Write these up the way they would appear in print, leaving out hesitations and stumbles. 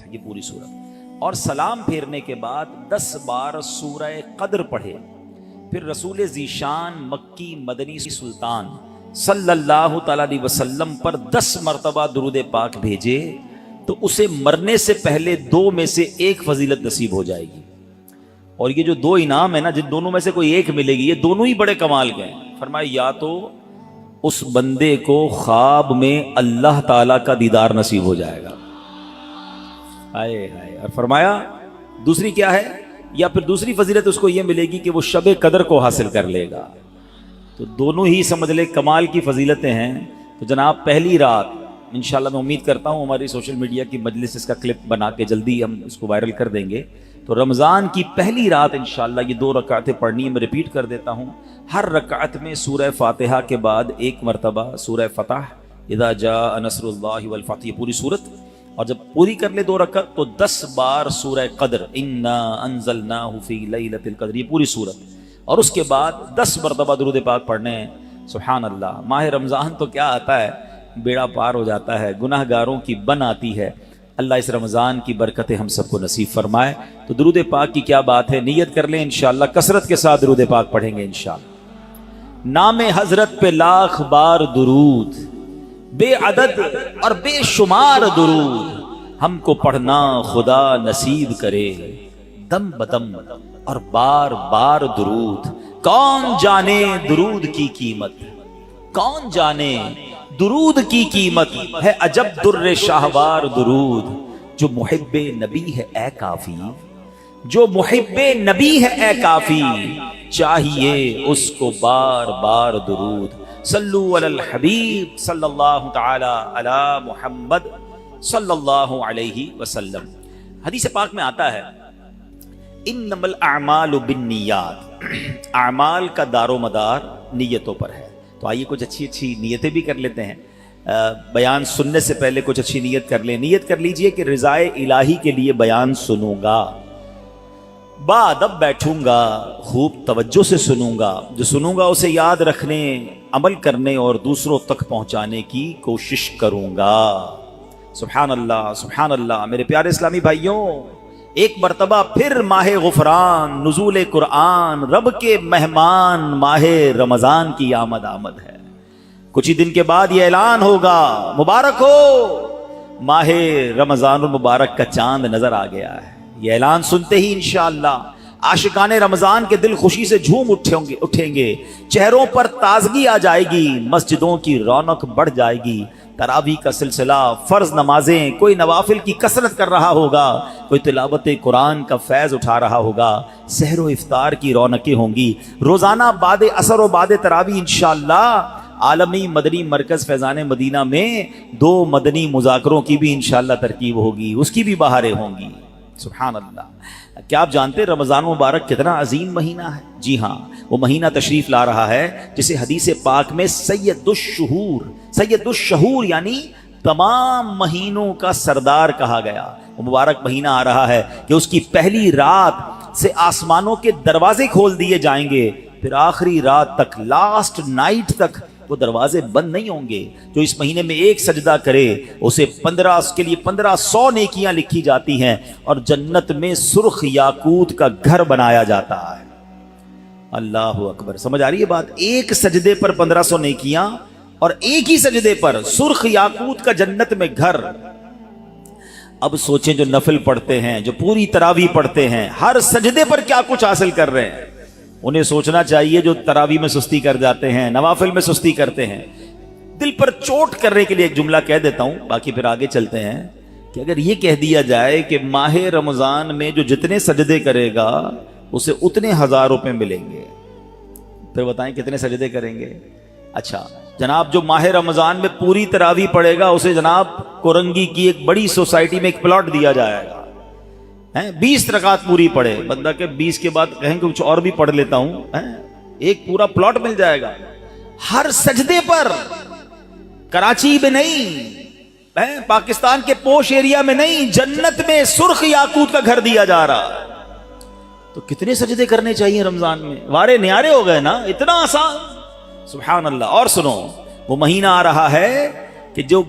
یہ پوری سورت اور سلام پھیرنے کے بعد 10 بار سورہ قدر پڑھے. پھر رسول ذیشان مکی مدنی سلطان صلی اللہ تعالی علیہ وسلم پر 10 مرتبہ درود پاک بھیجے تو اسے مرنے سے پہلے 2 میں سے ایک فضیلت نصیب ہو جائے گی. اور یہ جو 2 انعام ہے نا، جن دونوں میں سے کوئی ایک ملے گی، یہ دونوں ہی بڑے کمال کے ہیں. فرمایا یا تو اس بندے کو خواب میں اللہ تعالی کا دیدار نصیب ہو جائے گا، ہائے ہائے، اور فرمایا دوسری کیا ہے، یا پھر دوسری فضیلت اس کو یہ ملے گی کہ وہ شب قدر کو حاصل کر لے گا. تو دونوں ہی سمجھ لے کمال کی فضیلتیں ہیں. تو جناب پہلی رات انشاءاللہ میں امید کرتا ہوں ہماری سوشل میڈیا کی مجلس اس کا کلپ بنا کے جلدی ہم اس کو وائرل کر دیں گے. تو رمضان کی پہلی رات انشاءاللہ یہ 2 رکعتیں پڑھنی ہے. میں ریپیٹ کر دیتا ہوں، ہر رکعت میں سورہ فاتحہ کے بعد 1 مرتبہ سورہ فتح، اذا جاء نصر اللہ والفتح، یہ پوری سورت. اور جب پوری کر لے 2 رکعت تو 10 بار سورہ قدر، انا انزلناہ فی لیلۃ القدر، یہ پوری سورت. اور اس کے بعد 10 مرتبہ درود پاک پڑھنے ہیں. سبحان اللہ، ماہ رمضان تو کیا آتا ہے، بیڑا پار ہو جاتا ہے، گناہ گاروں کی بن آتی ہے. اللہ اس رمضان کی برکتیں ہم سب کو نصیب فرمائے. تو درود پاک کی کیا بات ہے، نیت کر لیں انشاءاللہ کثرت کے ساتھ درود پاک پڑھیں گے انشاءاللہ. نام حضرت پہ لاکھ بار درود، بے عدد اور بے شمار درود ہم کو پڑھنا خدا نصیب کرے. دم بدم اور بار بار درود، کون جانے درود کی قیمت، کون جانے درود کی قیمت ہے. عجب در شاہوار درود، جو محب نبی ہے اے کافی، جو محب نبی ہے اے کافی، چاہیے اس کو بار بار درود. صلو علی الحبیب صلی اللہ تعالی علی محمد صلی اللہ علیہ وسلم. حدیث پاک میں آتا ہے انما الاعمال بالنیات، اعمال کا دار و مدار نیتوں پر ہے. تو آئیے کچھ اچھی نیتیں بھی کر لیتے ہیں. بیان سننے سے پہلے کچھ اچھی نیت کر لیں. نیت کر لیجئے کہ رضائے الہی کے لیے بیان سنوں گا، با ادب بیٹھوں گا، خوب توجہ سے سنوں گا، جو سنوں گا اسے یاد رکھنے، عمل کرنے اور دوسروں تک پہنچانے کی کوشش کروں گا. سبحان اللہ سبحان اللہ. میرے پیارے اسلامی بھائیوں، ایک مرتبہ پھر ماہ غفران، نزول قرآن، رب کے مہمان ماہ رمضان کی آمد ہے. کچھ ہی دن کے بعد یہ اعلان ہوگا، مبارک ہو، ماہ رمضان المبارک کا چاند نظر آ گیا ہے. یہ اعلان سنتے ہی انشاءاللہ عاشقان رمضان کے دل خوشی سے جھوم اٹھیں گے، چہروں پر تازگی آ جائے گی، مسجدوں کی رونق بڑھ جائے گی. تراویح کا سلسلہ، فرض نمازیں، کوئی نوافل کی کثرت کر رہا ہوگا، کوئی تلاوت قرآن کا فیض اٹھا رہا ہوگا، سحر و افطار کی رونقیں ہوں گی. روزانہ بعد اثر و بعد تراویح انشاءاللہ عالمی مدنی مرکز فیضان مدینہ میں 2 مدنی مذاکروں کی بھی انشاءاللہ ترکیب ہوگی، اس کی بھی بہاریں ہوں گی. سبحان اللہ. کیا آپ جانتے ہیں رمضان مبارک کتنا عظیم مہینہ ہے؟ جی ہاں، وہ مہینہ تشریف لا رہا ہے جسے حدیث پاک میں سید الشہور یعنی تمام مہینوں کا سردار کہا گیا. وہ مبارک مہینہ آ رہا ہے کہ اس کی پہلی رات سے آسمانوں کے دروازے کھول دیے جائیں گے، پھر آخری رات تک، لاسٹ نائٹ تک وہ دروازے بند نہیں ہوں گے. جو اس مہینے میں ایک سجدہ کرے اسے 1500 نیکیاں لکھی جاتی ہیں، اور جنت میں سرخ یاقوت کا گھر بنایا جاتا ہے. اللہ اکبر. سمجھ آ رہی ہے بات؟ ایک سجدے پر 1500 نیکیاں، اور ایک ہی سجدے پر سرخ یاقوت کا جنت میں گھر. اب سوچیں جو نفل پڑھتے ہیں، جو پوری تراویح پڑھتے ہیں، ہر سجدے پر کیا کچھ حاصل کر رہے ہیں. انہیں سوچنا چاہیے جو تراویح میں سستی کر جاتے ہیں، نوافل میں سستی کرتے ہیں. دل پر چوٹ کرنے کے لیے ایک جملہ کہہ دیتا ہوں، باقی پھر آگے چلتے ہیں. کہ اگر یہ کہہ دیا جائے کہ ماہ رمضان میں جو جتنے سجدے کرے گا اسے اتنے 1000 روپے ملیں گے، پھر بتائیں کتنے سجدے کریں گے؟ اچھا جناب، جو ماہ رمضان میں پوری تراویح پڑھے گا اسے جناب کورنگی کی ایک بڑی سوسائٹی میں ایک پلاٹ دیا جائے گا. 20 رکعت پوری پڑھے، بندہ کہ 20 کے بعد کہیں کہ کچھ اور بھی پڑھ لیتا ہوں، ایک پورا پلاٹ مل جائے گا. ہر سجدے پر، کراچی میں نہیں، پاکستان کے پوش ایریا میں نہیں، جنت میں سرخ یاقوت کا گھر دیا جا رہا. تو کتنے سجدے کرنے چاہیے رمضان میں؟ وارے نیارے ہو گئے نا، اتنا آسان. سبحان اللہ. اور سنو، وہ مہینہ آ رہا ہے کہ کہ جو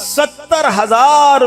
70,000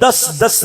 10-10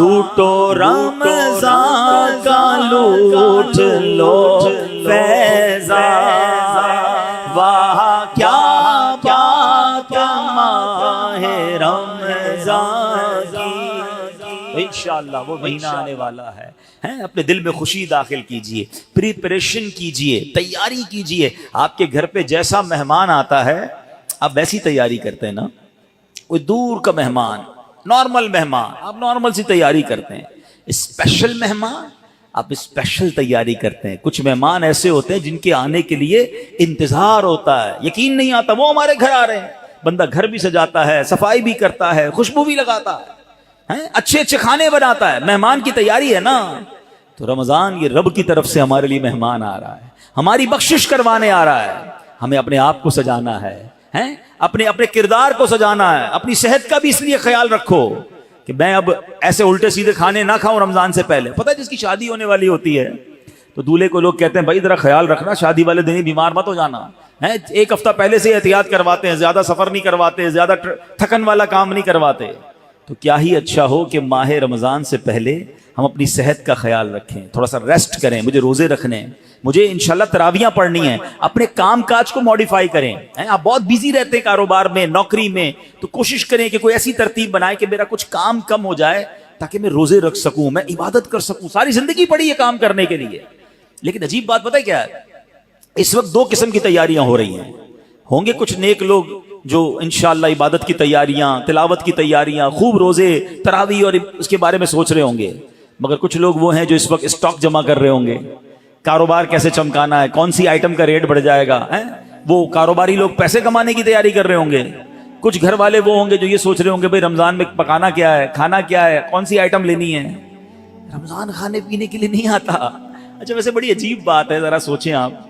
لوٹو رمضان کا لوٹ لو فیضان، واہ کیا بات ماہ رمضان کی۔ انشاءاللہ وہ مہینہ آنے والا ہے، اپنے دل میں خوشی داخل کیجئے، پریپریشن کیجئے، تیاری کیجئے۔ آپ کے گھر پہ جیسا مہمان آتا ہے آپ ویسی تیاری کرتے ہیں نا، کوئی دور کا مہمان، نارمل مہمان، آپ نارمل سی تیاری کرتے ہیں۔ اسپیشل مہمان آپ اسپیشل تیاری کرتے ہیں۔ کچھ مہمان ایسے ہوتے ہیں جن کے آنے کے لیے انتظار ہوتا ہے، یقین نہیں آتا وہ ہمارے گھر آ رہے ہیں۔ بندہ گھر بھی سجاتا ہے، صفائی بھی کرتا ہے، خوشبو بھی لگاتا ہے، اچھے اچھے کھانے بناتا ہے، مہمان کی تیاری ہے نا۔ تو رمضان یہ رب کی طرف سے ہمارے لیے مہمان آ رہا ہے، ہماری بخشش کروانے آ رہا ہے۔ ہمیں اپنے آپ کو سجانا ہے، اپنے کردار کو سجانا ہے۔ اپنی صحت کا بھی اس لیے خیال رکھو کہ میں اب ایسے الٹے سیدھے کھانے نہ کھاؤں رمضان سے پہلے۔ پتہ ہے جس کی شادی ہونے والی ہوتی ہے تو دولہے کو لوگ کہتے ہیں بھائی ذرا خیال رکھنا، شادی والے دن ہی بیمار مت ہو جانا، ایک ہفتہ پہلے سے احتیاط کرواتے ہیں، زیادہ سفر نہیں کرواتے، زیادہ تھکن والا کام نہیں کرواتے۔ تو کیا ہی اچھا ہو کہ ماہ رمضان سے پہلے ہم اپنی صحت کا خیال رکھیں، تھوڑا سا ریسٹ کریں۔ مجھے روزے رکھنے ہیں، مجھے انشاءاللہ تراویاں پڑھنی ہیں، اپنے کام کاج کو موڈیفائی کریں۔ آپ بہت بیزی رہتے ہیں کاروبار میں، نوکری میں، تو کوشش کریں کہ کوئی ایسی ترتیب بنائیں کہ میرا کچھ کام کم ہو جائے تاکہ میں روزے رکھ سکوں، میں عبادت کر سکوں۔ ساری زندگی پڑی ہے کام کرنے کے لیے، لیکن عجیب بات پتہ ہے کیا ہے؟ اس وقت دو قسم کی تیاریاں ہو رہی ہیں۔ ہوں گے کچھ نیک لوگ جو انشاءاللہ عبادت کی تیاریاں، تلاوت کی تیاریاں، خوب روزے، تراویح اور اس کے بارے میں سوچ رہے ہوں گے، مگر کچھ لوگ وہ ہیں جو اس وقت اسٹاک جمع کر رہے ہوں گے، کاروبار کیسے چمکانا ہے، کون سی آئٹم کا ریٹ بڑھ جائے گا، وہ کاروباری لوگ پیسے کمانے کی تیاری کر رہے ہوں گے۔ کچھ گھر والے وہ ہوں گے جو یہ سوچ رہے ہوں گے بھائی رمضان میں پکانا کیا ہے، کھانا کیا ہے، کون سی آئٹم لینی ہے۔ رمضان کھانے پینے کے لیے نہیں آتا۔ اچھا ویسے بڑی عجیب بات ہے، ذرا سوچیں آپ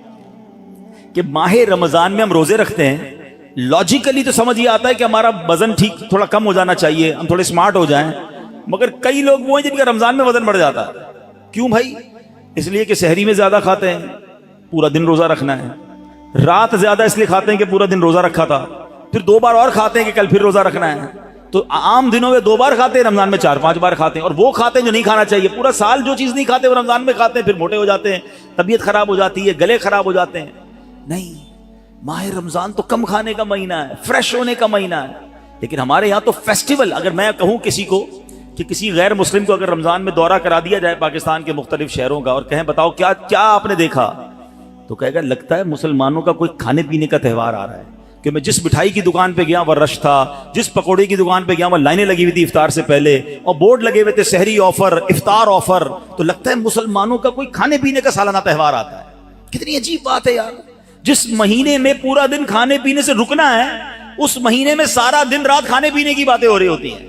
کہ ماہ رمضان میں ہم روزے رکھتے ہیں، لاجیکلی تو سمجھ یہ آتا ہے کہ ہمارا وزن ٹھیک تھوڑا کم ہو جانا چاہیے، ہم تھوڑے سمارٹ ہو جائیں، مگر کئی لوگ وہ ہیں جن کا رمضان میں وزن بڑھ جاتا ہے۔ کیوں بھائی؟ اس لیے کہ سحری میں زیادہ کھاتے ہیں، پورا دن روزہ رکھنا ہے، رات زیادہ اس لیے کھاتے ہیں کہ پورا دن روزہ رکھا تھا، پھر 2 بار اور کھاتے ہیں کہ کل پھر روزہ رکھنا ہے۔ تو عام دنوں میں 2 بار کھاتے ہیں، رمضان میں 4-5 بار کھاتے ہیں، اور وہ کھاتے ہیں جو نہیں کھانا چاہیے۔ پورا سال جو چیز نہیں کھاتے وہ رمضان میں کھاتے ہیں، پھر موٹے ہو جاتے ہیں، طبیعت خراب ہو جاتی ہے، گلے خراب ہو جاتے ہیں۔ نہیں، ماہ رمضان تو کم کھانے کا مہینہ ہے، فریش ہونے کا مہینہ ہے۔ لیکن ہمارے یہاں تو فیسٹیول، اگر میں کہوں کسی کو کہ کسی غیر مسلم کو اگر رمضان میں دورہ کرا دیا جائے پاکستان کے مختلف شہروں کا اور کہیں بتاؤ کیا کیا آپ نے دیکھا، تو کہے گا لگتا ہے مسلمانوں کا کوئی کھانے پینے کا تہوار آ رہا ہے۔ کہ میں جس مٹھائی کی دکان پہ گیا وہ رش تھا، جس پکوڑے کی دکان پہ گیا وہ لائنیں لگی ہوئی تھی افطار سے پہلے، اور بورڈ لگے ہوئے تھے سحری آفر، افطار آفر، تو لگتا ہے مسلمانوں کا کوئی کھانے پینے کا سالانہ تہوار آتا ہے۔ کتنی عجیب بات ہے یار، جس مہینے میں پورا دن کھانے پینے سے رکنا ہے، اس مہینے میں سارا دن رات کھانے پینے کی باتیں ہو رہی ہوتی ہیں۔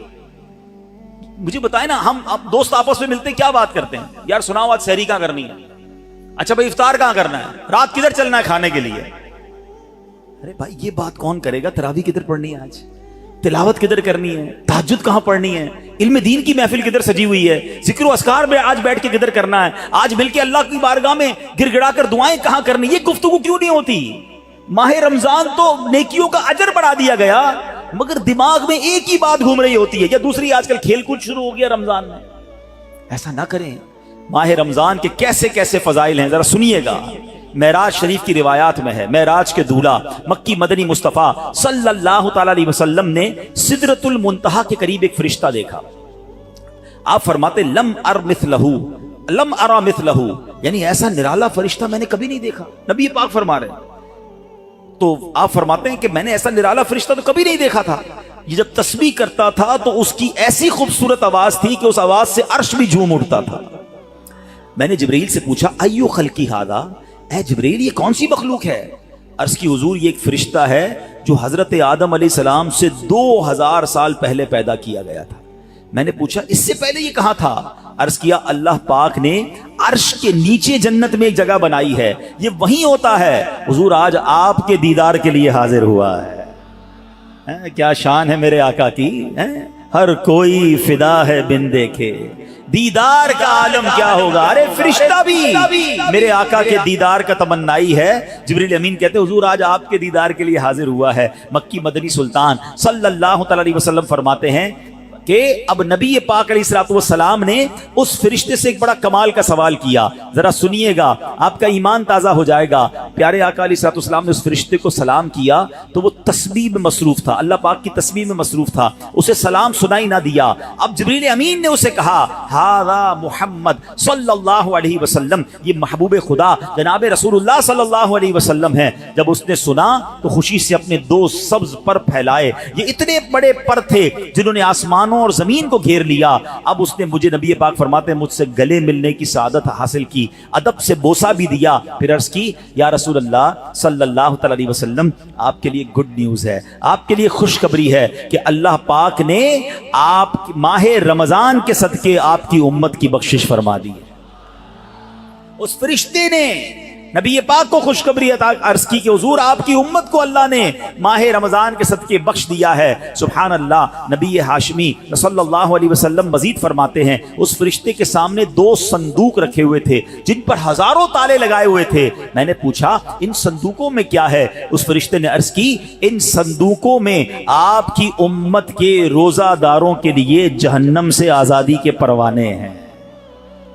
مجھے بتائیں نا، ہم دوست آپس میں ملتے کیا بات کرتے ہیں؟ یار سناؤ آج سحری کہاں کرنی ہے؟ اچھا بھائی افطار کہاں کرنا ہے؟ رات کدھر چلنا ہے کھانے کے لیے؟ ارے بھائی یہ بات کون کرے گا؟ تراویح کدھر پڑھنی ہے آج؟ تلاوت کدھر کرنی ہے؟ تہجد کہاں پڑھنی ہے؟ علم دین کی محفل کدھر سجی ہوئی ہے؟ ذکر و اذکار میں آج بیٹھ کے کدھر کرنا ہے؟ آج مل کے اللہ کی بارگاہ میں گر گڑا کر دعائیں کہاں کرنی؟ یہ گفتگو کیوں نہیں ہوتی؟ ماہ رمضان تو نیکیوں کا اجر بڑھا دیا گیا، مگر دماغ میں ایک ہی بات گھوم رہی ہوتی ہے، یا دوسری آج کل کھیل کود شروع ہو گیا رمضان میں۔ ایسا نہ کریں۔ ماہ رمضان کے کیسے کیسے فضائل ہیں ذرا سنیے گا۔ معراج شریف کی روایات میں ہے، معراج کے دولہ مکی مدنی مصطفیٰ صلی اللہ تعالی علیہ وسلم نے سدرۃ المنتہا کے قریب ایک فرشتہ دیکھا۔ آپ فرماتے لم ارا مثلہ، یعنی ایسا نرالا فرشتہ میں نے کبھی نہیں دیکھا۔ نبی پاک فرما رہے ہیں، تو آپ فرماتے ہیں کہ میں نے ایسا نرالا فرشتہ تو کبھی نہیں دیکھا تھا۔ یہ جب تسبیح کرتا تھا تو اس کی ایسی خوبصورت آواز تھی کہ اس آواز سے عرش بھی جھوم اٹھتا تھا۔ میں نے جبرائیل سے پوچھا ایو خلقی ھذا، اے جبرائیل یہ کون سی مخلوق ہے؟ عرض کی حضور یہ ایک فرشتہ ہے جو حضرت آدم علیہ السلام سے 2000 سال پہلے پیدا کیا گیا تھا۔ میں نے پوچھا اس سے پہلے یہ کہاں تھا؟ عرض کیا اللہ پاک نے عرش کے نیچے جنت میں ایک جگہ بنائی ہے، یہ وہیں ہوتا ہے۔ حضور آج آپ کے دیدار کے لیے حاضر ہوا ہے۔ کیا شان ہے میرے آقا کی، ہر کوئی فدا ہے بن دیکھے، دیدار کا عالم کیا ہوگا۔ ارے فرشتہ بھی میرے آقا کے دیدار کا تمنائی ہے۔ جبریل امین کہتے حضور آج آپ کے دیدار کے لیے حاضر ہوا ہے۔ مکی مدنی سلطان صلی اللہ تعالی علیہ وسلم فرماتے ہیں کہ کہ اب نبی پاک علیہ الصلوۃ والسلام نے اس فرشتے سے ایک بڑا کمال کا سوال کیا. ذرا سنیے گا, آپ کا ایمان تازہ ہو جائے گا. پیارے آقا علیہ الصلوۃ والسلام نے اس فرشتے کو سلام کیا تو وہ تسبیح میں مصروف تھا, اللہ پاک کی تسبیح میں مصروف تھا, اسے سلام سنائی نہ دیا. اب جبریل امین نے اسے کہا ہذا محمد صلی اللہ علیہ وسلم, یہ محبوب خدا جناب رسول اللہ صلی اللہ علیہ وسلم ہے. جب اس نے سنا تو خوشی سے اپنے دو سبز پر پھیلائے. یہ اتنے بڑے پر تھے جنہوں نے آسمانوں اور زمین کو گھیر لیا. اب اس نے مجھے, نبی پاک فرماتے ہیں, مجھ سے گلے ملنے کی سعادت حاصل کی, ادب سے بوسہ بھی دیا. پھر عرض کی یا رسول اللہ صلی اللہ تعالی علیہ وسلم, آپ کے لیے گڈ نیوز ہے, آپ کے لیے خوشخبری ہے کہ اللہ پاک نے آپ ماہ رمضان کے صدقے آپ کی امت کی بخشش فرما دی. اس فرشتے نے نبی پاک کو خوشخبری عرض کی کہ حضور آپ کی امت کو اللہ نے ماہ رمضان کے صدقے بخش دیا ہے. سبحان اللہ. نبی ہاشمی صلی اللہ علیہ وسلم مزید فرماتے ہیں اس فرشتے کے سامنے دو صندوق رکھے ہوئے تھے جن پر ہزاروں تالے لگائے ہوئے تھے. میں نے پوچھا ان صندوقوں میں کیا ہے؟ اس فرشتے نے عرض کی ان صندوقوں میں آپ کی امت کے روزہ داروں کے لیے جہنم سے آزادی کے پروانے ہیں.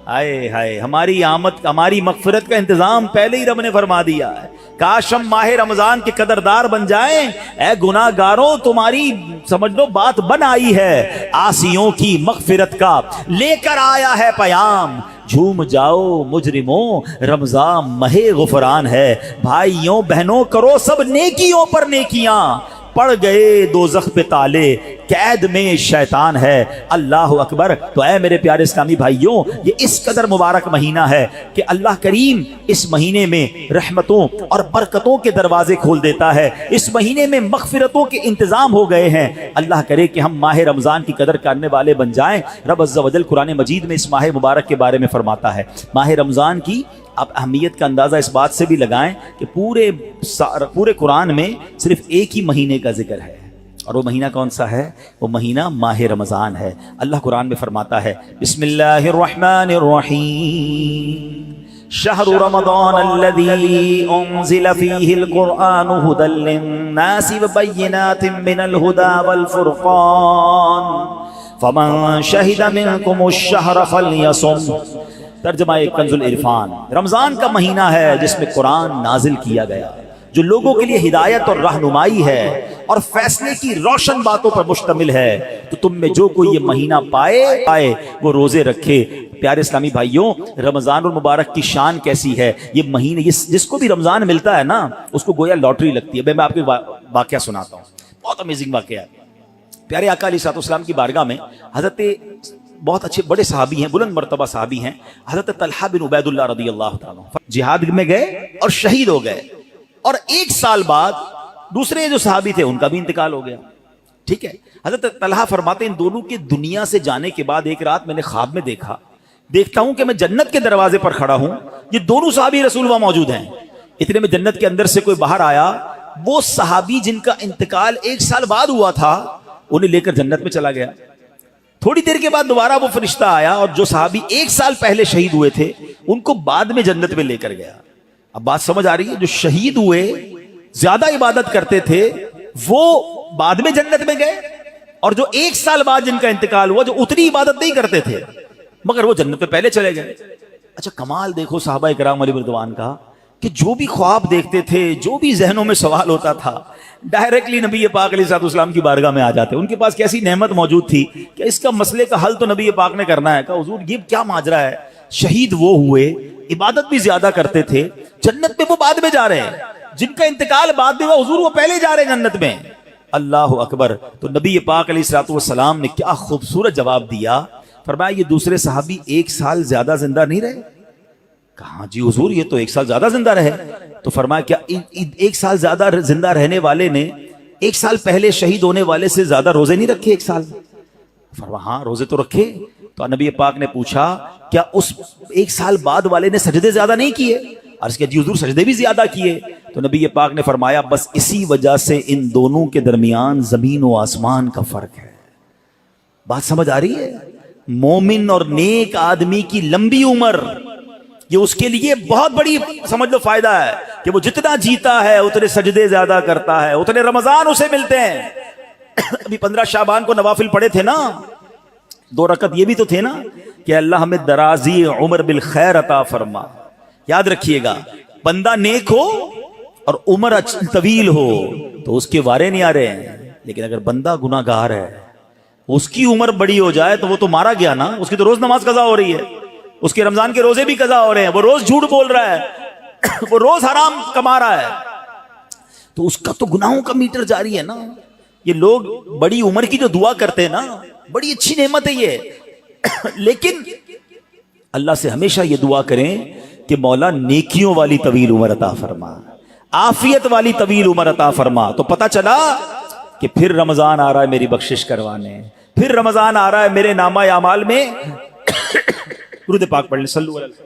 آئے ہائے, ہماری آمد, ہماری مغفرت کا انتظام پہلے ہی رب نے فرما دیا ہے. کاش ہم ماہ رمضان کے قدردار بن جائیں. اے گناہ گاروں, تمہاری سمجھ لو بات بن آئی ہے. عاصیوں کی مغفرت کا لے کر آیا ہے پیام. جھوم جاؤ مجرموں, رمضان ماہ غفران ہے. بھائیوں بہنوں کرو سب نیکیوں پر نیکیاں, پڑ گئے دوزخ پہ تالے, قید میں شیطان ہے. اللہ اکبر. تو اے میرے پیارے اسلامی بھائیوں, یہ اس قدر مبارک مہینہ ہے کہ اللہ کریم اس مہینے میں رحمتوں اور برکتوں کے دروازے کھول دیتا ہے. اس مہینے میں مغفرتوں کے انتظام ہو گئے ہیں. اللہ کرے کہ ہم ماہ رمضان کی قدر کرنے والے بن جائیں. رب عز و جل قرآن مجید میں اس ماہ مبارک کے بارے میں فرماتا ہے. ماہ رمضان کی آپ اہمیت کا اندازہ اس بات سے بھی لگائیں کہ پورے قرآن میں صرف ایک ہی مہینے کا ذکر ہے, اور وہ مہینہ کون سا ہے؟ وہ مہینہ ماہ رمضان ہے. اللہ قرآن میں فرماتا ہے بسم اللہ الرحمن الرحیم شہر رمضان الذی انزل فیہ القرآن ھدی للناس وبینات من الھدی والفرقان فمن شہد منکم الشہر فلیصم. ترجمہ کنز العرفان. رمضان کا مہینہ ہے جس میں قرآن نازل کیا گیا, جو لوگوں کے لیے ہدایت اور رہنمائی ہے اور فیصلے کی روشن باتوں پر مشتمل ہے. تو تم میں جو کوئی یہ مہینہ پائے وہ روزے رکھے. پیارے اسلامی بھائیوں, رمضان المبارک کی شان کیسی ہے. یہ مہینے جس کو بھی رمضان ملتا ہے نا, اس کو گویا لاٹری لگتی ہے. میں آپ کو واقعہ سناتا ہوں, بہت امیزنگ واقعہ ہے. پیارے آقا علیہ الصلوۃ والسلام کی بارگاہ میں حضرت بہت اچھے بڑے صحابی ہیں, بلند مرتبہ صحابی ہیں, حضرت طلحہ بن عبید اللہ رضی اللہ تعالیٰ جہاد میں گئے اور شہید ہو گئے, اور ایک سال بعد دوسرے جو صحابی تھے ان کا بھی انتقال ہو گیا. ٹھیک ہے, حضرت طلحہ فرماتے ہیں ان دونوں کے دنیا سے جانے کے بعد ایک رات میں نے خواب میں دیکھتا ہوں کہ میں جنت کے دروازے پر کھڑا ہوں, یہ دونوں صحابی رسول وہاں موجود ہیں. اتنے میں جنت کے اندر سے کوئی باہر آیا, وہ صحابی جن کا انتقال ایک سال بعد ہوا تھا انہیں لے کر جنت میں چلا گیا. تھوڑی دیر کے بعد دوبارہ وہ فرشتہ آیا اور جو صحابی ایک سال پہلے شہید ہوئے تھے ان کو بعد میں جنت میں لے کر گیا. اب بات سمجھ آ رہی ہے, جو شہید ہوئے زیادہ عبادت کرتے تھے وہ بعد میں جنت میں گئے, اور جو ایک سال بعد جن کا انتقال ہوا جو اتنی عبادت نہیں کرتے تھے مگر وہ جنت میں پہلے چلے گئے. اچھا کمال دیکھو صحابہ کرام علیہ رضوان کا, کہ جو بھی خواب دیکھتے تھے, جو بھی ذہنوں میں سوال ہوتا تھا, ڈائریکٹلی نبی پاک علیہ السلام کی بارگاہ میں آ جاتے. ان کے پاس کیسی نعمت موجود تھی کہ اس کا مسئلے کا حل تو نبی پاک نے کرنا ہے. کہا حضور یہ کیا ماجرا ہے, شہید وہ ہوئے, عبادت بھی زیادہ کرتے تھے, جنت میں وہ بعد میں جا رہے ہیں, جن کا انتقال بعد میں ہوا حضور وہ پہلے جا رہے ہیں جنت میں. اللہ اکبر. تو نبی پاک علیہ السلام نے کیا خوبصورت جواب دیا. فرمایا یہ دوسرے صحابی ایک سال زیادہ زندہ نہیں رہے. کہا جی حضور یہ تو ایک سال زیادہ زندہ رہے. تو فرمایا کیا ایک سال زیادہ زندہ رہنے والے نے ایک سال پہلے شہید ہونے والے سے زیادہ روزے نہیں رکھے ایک سال؟ فرمایا ہاں روزے تو رکھے. تو نبی پاک نے پوچھا کیا اس ایک سال بعد والے نے سجدے زیادہ نہیں کیے؟ عرض کیا جی حضور سجدے بھی زیادہ کیے. تو نبی پاک نے فرمایا بس اسی وجہ سے ان دونوں کے درمیان زمین و آسمان کا فرق ہے. بات سمجھ آ رہی ہے؟ مومن اور نیک آدمی کی لمبی عمر یہ اس کے لیے بہت بڑی سمجھ لو فائدہ ہے کہ وہ جتنا جیتا ہے اتنے سجدے زیادہ کرتا ہے, اتنے رمضان اسے ملتے ہیں. ابھی 15 شعبان کو نوافل پڑھے تھے نا, 2 رکعت یہ بھی تو تھے نا کہ اللہ ہمیں درازی عمر بالخیر عطا فرما. یاد رکھیے گا بندہ نیک ہو اور عمر طویل ہو تو اس کے وارے نہیں آ رہے ہیں، لیکن اگر بندہ گناہ گار ہے اس کی عمر بڑی ہو جائے تو وہ تو مارا گیا نا. اس کی تو روز نماز قضا ہو رہی ہے، اس کے رمضان کے روزے بھی قضا ہو رہے ہیں، وہ روز جھوٹ بول رہا ہے وہ روز حرام کما رہا ہے، تو اس کا تو گناہوں کا میٹر جاری ہے نا. یہ لوگ بڑی عمر کی جو دعا کرتے ہیں نا، بڑی اچھی نعمت ہے یہ لیکن اللہ سے ہمیشہ یہ دعا کریں کہ مولا نیکیوں والی طویل عمر عطا فرما، عافیت والی طویل عمر عطا فرما. تو پتہ چلا کہ پھر رمضان آ رہا ہے میری بخشش کروانے، پھر رمضان آ رہا ہے میرے نامہ اعمال میں درود پاک پڑھ لیں، صلو علی النبی.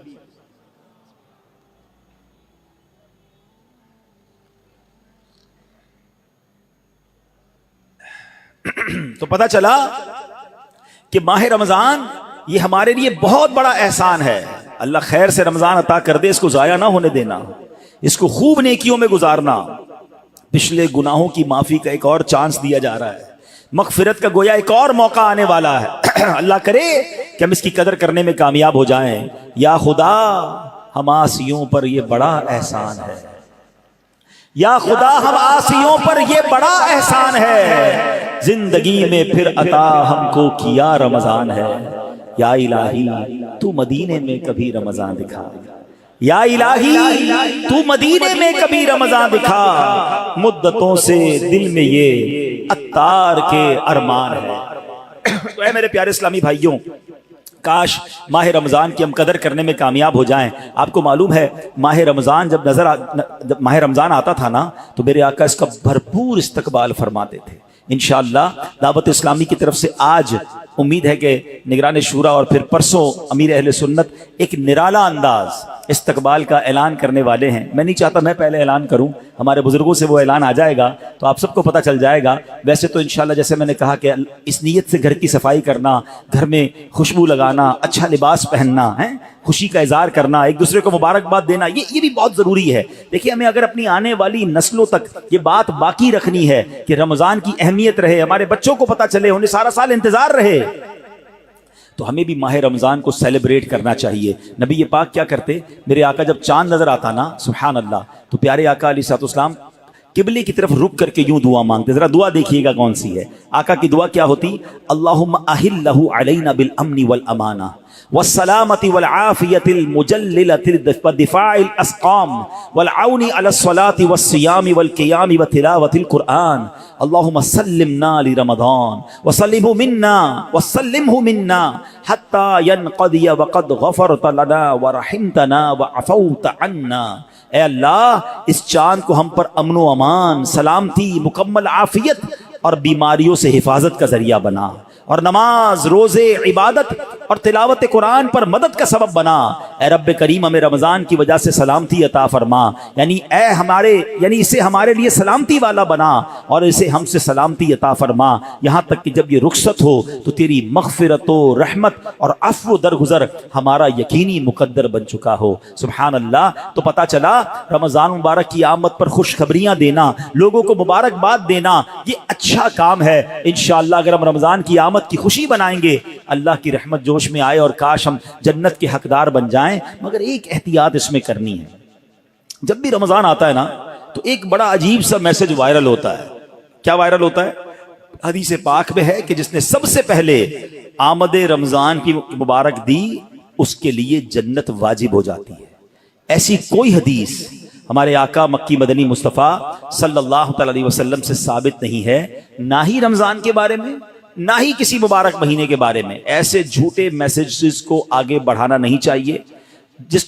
تو پتہ چلا کہ ماہ رمضان یہ ہمارے لیے بہت بڑا احسان ہے. اللہ خیر سے رمضان عطا کر دے، اس کو ضائع نہ ہونے دینا، اس کو خوب نیکیوں میں گزارنا. پچھلے گناہوں کی معافی کا ایک اور چانس دیا جا رہا ہے، مغفرت کا گویا ایک اور موقع آنے والا ہے. اللہ کرے کہ ہم اس کی قدر کرنے میں کامیاب ہو جائیں. یا خدا ہم عاصیوں پر یہ بڑا احسان ہے، یا خدا ہم عاصیوں پر یہ بڑا احسان ہے، زندگی میں پھر عطا ہم کو کیا رمضان ہے. یا الہی تو مدینے میں کبھی رمضان دکھا، یا الہی تو مدینے میں کبھی رمضان دکھا، مدتوں سے دل میں یہ عطار کے ارمان ہے. تو اے میرے پیارے اسلامی بھائیوں، کاش ماہ رمضان کی ہم قدر کرنے میں کامیاب ہو جائیں. آپ کو معلوم ہے ماہ رمضان جب ماہ رمضان آتا تھا نا تو میرے آقا اس کا بھرپور استقبال فرماتے تھے. انشاءاللہ دعوت اسلامی کی طرف سے آج امید ہے کہ نگران شورا اور پھر پرسوں امیر اہل سنت ایک نرالا انداز استقبال کا اعلان کرنے والے ہیں. میں نہیں چاہتا میں پہلے اعلان کروں، ہمارے بزرگوں سے وہ اعلان آ جائے گا تو آپ سب کو پتہ چل جائے گا. ویسے تو انشاءاللہ جیسے میں نے کہا کہ اس نیت سے گھر کی صفائی کرنا، گھر میں خوشبو لگانا، اچھا لباس پہننا ہے، خوشی کا اظہار کرنا، ایک دوسرے کو مبارکباد دینا، یہ بھی بہت ضروری ہے. دیکھیے ہمیں اگر اپنی آنے والی نسلوں تک یہ بات باقی رکھنی ہے کہ رمضان کی اہمیت رہے، ہمارے بچوں کو پتہ چلے، انہیں سارا سال انتظار رہے، تو ہمیں بھی ماہ رمضان کو سیلیبریٹ کرنا چاہیے. نبی پاک کیا کرتے، میرے آقا جب چاند نظر آتا نا سبحان اللہ، تو پیارے آقا علیہ الصلوۃ والسلام قبلے کی طرف رک کر کے یوں دعا مانگتے. ذرا دعا دیکھیے گا کون سی ہے. آقا کی دعا کیا ہوتی، اللہم احلہ علینا بالامن والامانہ والسلامة والعافية المجللة ودفاع الأسقام والعون على الصلاة والصيام والقيام وتلاوة القرآن. اللهم سلمنا لرمضان وسلمه منا حتى ينقضي وقد غفرت لنا ورحمتنا وعفوت عنا. اے اللہ اس چاند کو ہم پر امن و امان، سلامتی، مکمل عافیت اور بیماریوں سے حفاظت کا ذریعہ بنا، اور نماز، روزے، عبادت اور تلاوت قرآن پر مدد کا سبب بنا. اے رب کریم ہمیں رمضان کی وجہ سے سلامتی عطا فرما، یعنی اسے ہمارے لیے سلامتی والا بنا اور اسے ہم سے سلامتی عطا فرما، یہاں تک کہ جب یہ رخصت ہو تو تیری مغفرت و رحمت اور عفو درگزر ہمارا یقینی مقدر بن چکا ہو. سبحان اللہ. تو پتہ چلا رمضان مبارک کی آمد پر خوشخبریاں دینا، لوگوں کو مبارکباد دینا، یہ اچھا کام ہے. انشاءاللہ اگر ہم رمضان کی آمد کی خوشی بنائیں گے، اللہ کی رحمت جوش میں آئے اور کاش ہم جنت کے حقدار بن جائیں. مگر ایک احتیاط اس میں کرنی ہے، جب بھی رمضان آتا ہے نا تو ایک بڑا عجیب سا میسج وائرل ہوتا ہے. کیا وائرل ہوتا ہے؟ حدیث پاک میں ہے کہ جس نے سب سے پہلے آمد رمضان کی مبارک دی اس کے لیے جنت واجب ہو جاتی ہے. ایسی کوئی حدیث ہمارے آقا مکی مدنی مصطفیٰ صلی اللہ تعالی علیہ وسلم سے ثابت نہیں ہے، نہ ہی رمضان کے بارے میں نہ ہی کسی مبارک مہینے کے بارے میں. ایسے جھوٹے میسیجز کو آگے بڑھانا نہیں چاہیے.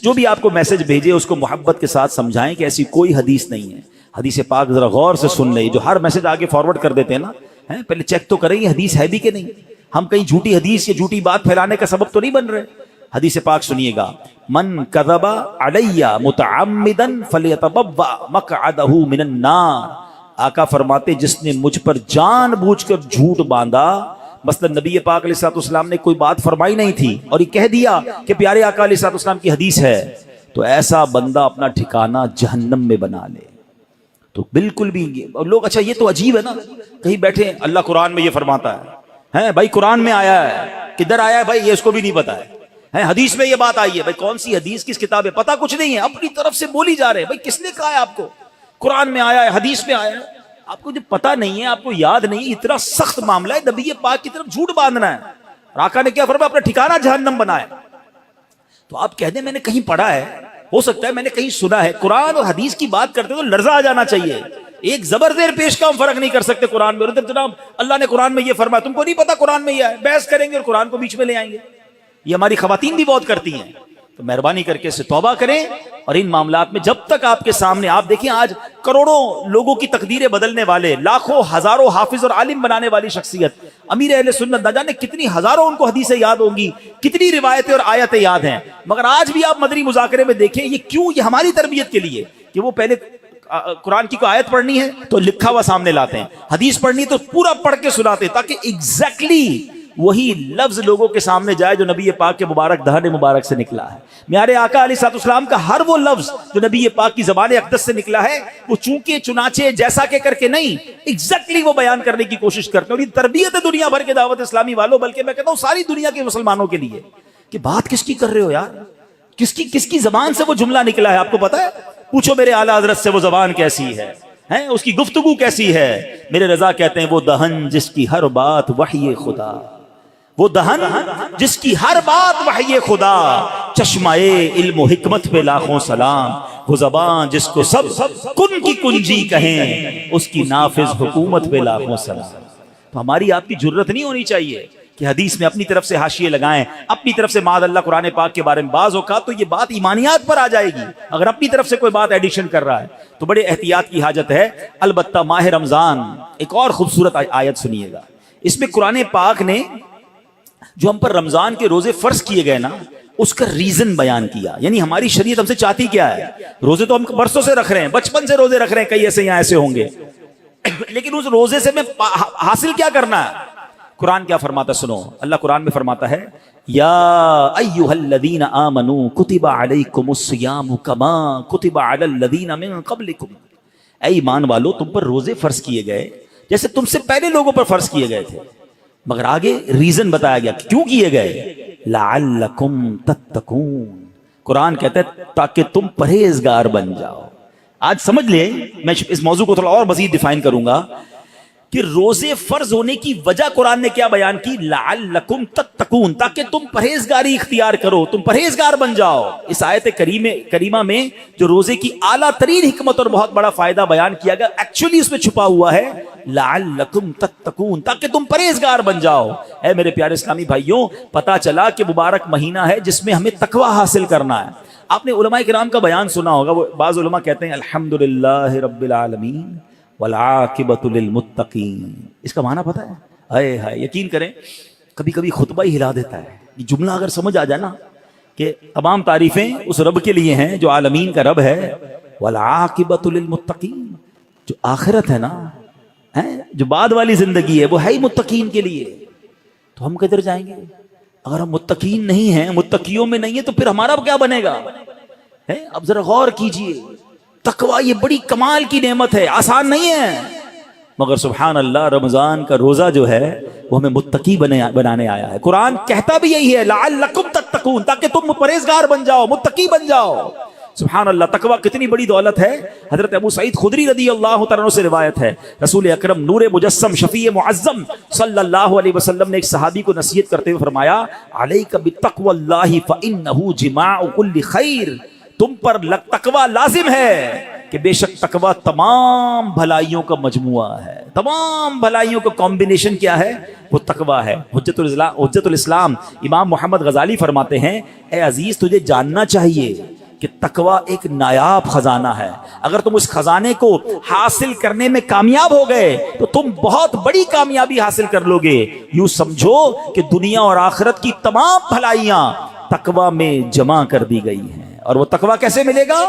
جو بھی آپ کو میسج بھیجے اس کو محبت کے ساتھ سمجھائیں کہ ایسی کوئی حدیث نہیں ہے. حدیث پاک ذرا غور سے سن لیں. جو ہر میسج آگے فارورڈ کر دیتے ہیں نا، پہلے چیک تو کریں یہ حدیث ہے بھی کہ نہیں. ہم کہیں جھوٹی حدیث یا جھوٹی بات پھیلانے کا سبب تو نہیں بن رہے. حدیث پاک سنیے گا، من کذب علی متعمدا فلیتبوأ مقعدہ من النار. آقا فرماتے جس نے مجھ پر جان بوجھ کر جھوٹ باندھا، مثلا نبی پاک علیہ الصلوۃ والسلام نے کوئی بات فرمائی نہیں تھی اور یہ کہہ دیا کہ پیارے آقا علیہ الصلوۃ والسلام کی حدیث ہے، تو ایسا بندہ اپنا ٹھکانہ جہنم میں بنا لے. تو بالکل بھی لوگ اچھا یہ تو عجیب ہے نا، کہیں بیٹھے اللہ قرآن میں یہ فرماتا ہے بھائی قرآن میں آیا ہے، کدھر آیا ہے بھائی یہ اس کو بھی نہیں پتا ہے، حدیث میں یہ بات آئی ہے، بھائی کون سی حدیث کس کتاب ہے پتا کچھ نہیں ہے، اپنی طرف سے بولی جا رہے ہیں۔ بھائی کس نے کہا ہے آپ کو؟ قرآن میں آیا ہے، حدیث میں آیا ہے، آپ کو جو پتا نہیں ہے، آپ کو یاد نہیں ہے، اتنا سخت معاملہ ہے، نبی پاک کی طرف جھوٹ باندھنا ہے۔ اور آقا نے کیا فرمایا؟ اپنا ٹھکانہ جہنم بنایا۔ تو آپ کہہ دیں میں نے کہیں پڑھا ہے، ہو سکتا ہے میں نے کہیں سنا ہے، قرآن اور حدیث کی بات کرتے تو لرزہ آ جانا چاہیے، ایک زبر زیر پیش کا ہم فرق نہیں کر سکتے قرآن میں، جناب اللہ نے قرآن میں یہ فرمایا، تم کو نہیں پتا قرآن میں یہ ہے، بحث کریں گے اور قرآن کو بیچ میں لے آئیں گے۔ یہ ہماری خواتین بھی بہت کرتی ہیں، تو مہربانی کر کے اس سے توبہ کریں، اور ان معاملات میں جب تک آپ کے سامنے، آپ دیکھیں آج کروڑوں لوگوں کی تقدیریں بدلنے والے، لاکھوں ہزاروں حافظ اور عالم بنانے والی شخصیت امیر اہل سنت، نہ جانے کتنی ہزاروں ان کو حدیثیں یاد ہوں گی، کتنی روایتیں اور آیتیں یاد ہیں، مگر آج بھی آپ مدنی مذاکرے میں دیکھیں یہ کیوں، یہ ہماری تربیت کے لیے کہ وہ پہلے قرآن کی کوئی آیت پڑھنی ہے تو لکھا ہوا سامنے لاتے ہیں، حدیث پڑھنی تو پورا پڑھ کے سناتے ہیں، تاکہ ایگزیکٹلی وہی لفظ لوگوں کے سامنے جائے جو نبی پاک کے مبارک دہن مبارک سے نکلا ہے۔ میارے آقا علیہ الصلوۃ والسلام کا ہر وہ لفظ جو نبی پاک کی زبان اقدس سے نکلا ہے، وہ چونکہ چنانچہ جیسا کہ کر کے نہیں، ایگزیکٹلی وہ بیان کرنے کی کوشش کرتے ہیں، اور یہ تربیت ہے دنیا بھر کے دعوت اسلامی والوں، بلکہ میں کہتا ہوں ساری دنیا کے مسلمانوں کے لیے، کہ بات کس کی کر رہے ہو یار، کس کی زبان سے وہ جملہ نکلا ہے آپ کو پتا ہے؟ پوچھو میرے اعلیٰ حضرت سے وہ زبان کیسی ہے، اس کی گفتگو کیسی ہے۔ میرے رضا کہتے ہیں وہ دہن جس کی ہر بات وحی خدا، وہ دہن جس کی ہر بات وحی خدا، چشمہ علم و حکمت پہ لاکھوں سلام، وہ زبان جس کو سب کن کی کنجی کہیں، اس کی نافذ حکومت پہ لاکھوں سلام۔ تو ہماری آپ کی جرت نہیں ہونی چاہیے کہ حدیث میں اپنی طرف سے حاشیے لگائیں، اپنی طرف سے معاذ اللہ قرآن پاک کے بارے میں بعض اوقات تو یہ بات ایمانیات پر آ جائے گی، اگر اپنی طرف سے کوئی بات ایڈیشن کر رہا ہے تو بڑے احتیاط کی حاجت ہے۔ البتہ ماہ رمضان ایک اور خوبصورت آیت سنیے گا، اس میں قرآن پاک نے جو ہم پر رمضان کے روزے فرض کیے گئے نا، اس کا ریزن بیان کیا، یعنی ہماری شریعت ہم سے چاہتی کیا ہے۔ روزے تو ہم برسوں سے رکھ رہے ہیں، بچپن سے روزے رکھ رہے ہیں، کئی ایسے یہاں ایسے ہوں گے، لیکن اس روزے سے میں حاصل کیا کرنا ہے؟ قرآن کیا فرماتا سنو، اللہ قرآن میں فرماتا ہے یا ایھا الذین آمنوا کتب علیکم الصیام کما کتب علی الذین من قبلکم، اے ایمان والو تم پر روزے فرض کیے گئے جیسے تم سے پہلے لوگوں پر فرض کیے گئے تھے، مگر آگے ریزن بتایا گیا کیوں کیے گئے، لعلکم تتقون، قرآن کہتا ہے تاکہ تم پرہیزگار بن جاؤ۔ آج سمجھ لیں، میں اس موضوع کو تھوڑا اور مزید ڈیفائن کروں گا کہ روزے فرض ہونے کی وجہ قرآن نے کیا بیان کی، لعلکم تتقون، تاکہ تم پرہیزگاری اختیار کرو، تم پرہیزگار بن جاؤ۔ اس آیت کریمہ میں جو روزے کی اعلیٰ ترین حکمت اور بہت بڑا فائدہ بیان کیا گیا، ایکچولی اس میں چھپا ہوا ہے لعلکم تتقون، تاکہ تم پرہیزگار بن جاؤ۔ اے میرے پیارے اسلامی بھائیوں، پتا چلا کہ مبارک مہینہ ہے جس میں ہمیں تقوی حاصل کرنا ہے۔ آپ نے علماء کرام کا بیان سنا ہوگا، وہ بعض علماء کہتے ہیں الحمدللہ رب العالمین والعاقبۃ للمتقین، اس کا معنی پتہ ہے؟ ہائے ہائے، یقین کریں کبھی کبھی خطبہ ہی ہلا دیتا ہے یہ جملہ، اگر سمجھ آ جائے نا کہ تمام تعریفیں اس رب کے لیے ہیں جو عالمین کا رب ہے، والعاقبۃ للمتقین، جو آخرت ہے نا، جو بعد والی زندگی ہے وہ ہے ہی متقین کے لیے، تو ہم کدھر جائیں گے اگر ہم متقین نہیں ہیں، متقیوں میں نہیں ہیں، تو پھر ہمارا کیا بنے گا؟ اب ذرا غور کیجئے، تقوی یہ بڑی کمال کی نعمت ہے، آسان نہیں ہے، مگر سبحان اللہ رمضان کا روزہ جو ہے وہ ہمیں متقی بنانے آیا ہے۔ قرآن کہتا بھی یہی ہے لعلکم تتقون، تاکہ تم پرہیزگار بن جاؤ، متقی بن جاؤ۔ سبحان اللہ، تقوی کتنی بڑی دولت ہے۔ حضرت ابو سعید خدری رضی اللہ تعالیٰ عنہ سے روایت ہے، رسول اکرم نور مجسم شفیع معظم صلی اللہ علیہ وسلم نے ایک صحابی کو نصیحت کرتے ہوئے فرمایا علیک بتقوی اللہ فإنہ جماع کل خیر، تم پر تقوی لازم ہے کہ بے شک تقوی تمام بھلائیوں کا مجموعہ ہے، تمام بھلائیوں کا کمبینیشن کیا ہے؟ وہ تقوی ہے۔ حجت الاسلام امام محمد غزالی فرماتے ہیں اے عزیز تجھے جاننا چاہیے کہ تقوی ایک نایاب خزانہ ہے، اگر تم اس خزانے کو حاصل کرنے میں کامیاب ہو گئے تو تم بہت بڑی کامیابی حاصل کر لو گے۔ یوں سمجھو کہ دنیا اور آخرت کی تمام بھلائیاں تقوی میں جمع کر دی گئی ہیں، اور وہ تقوی کیسے ملے گا؟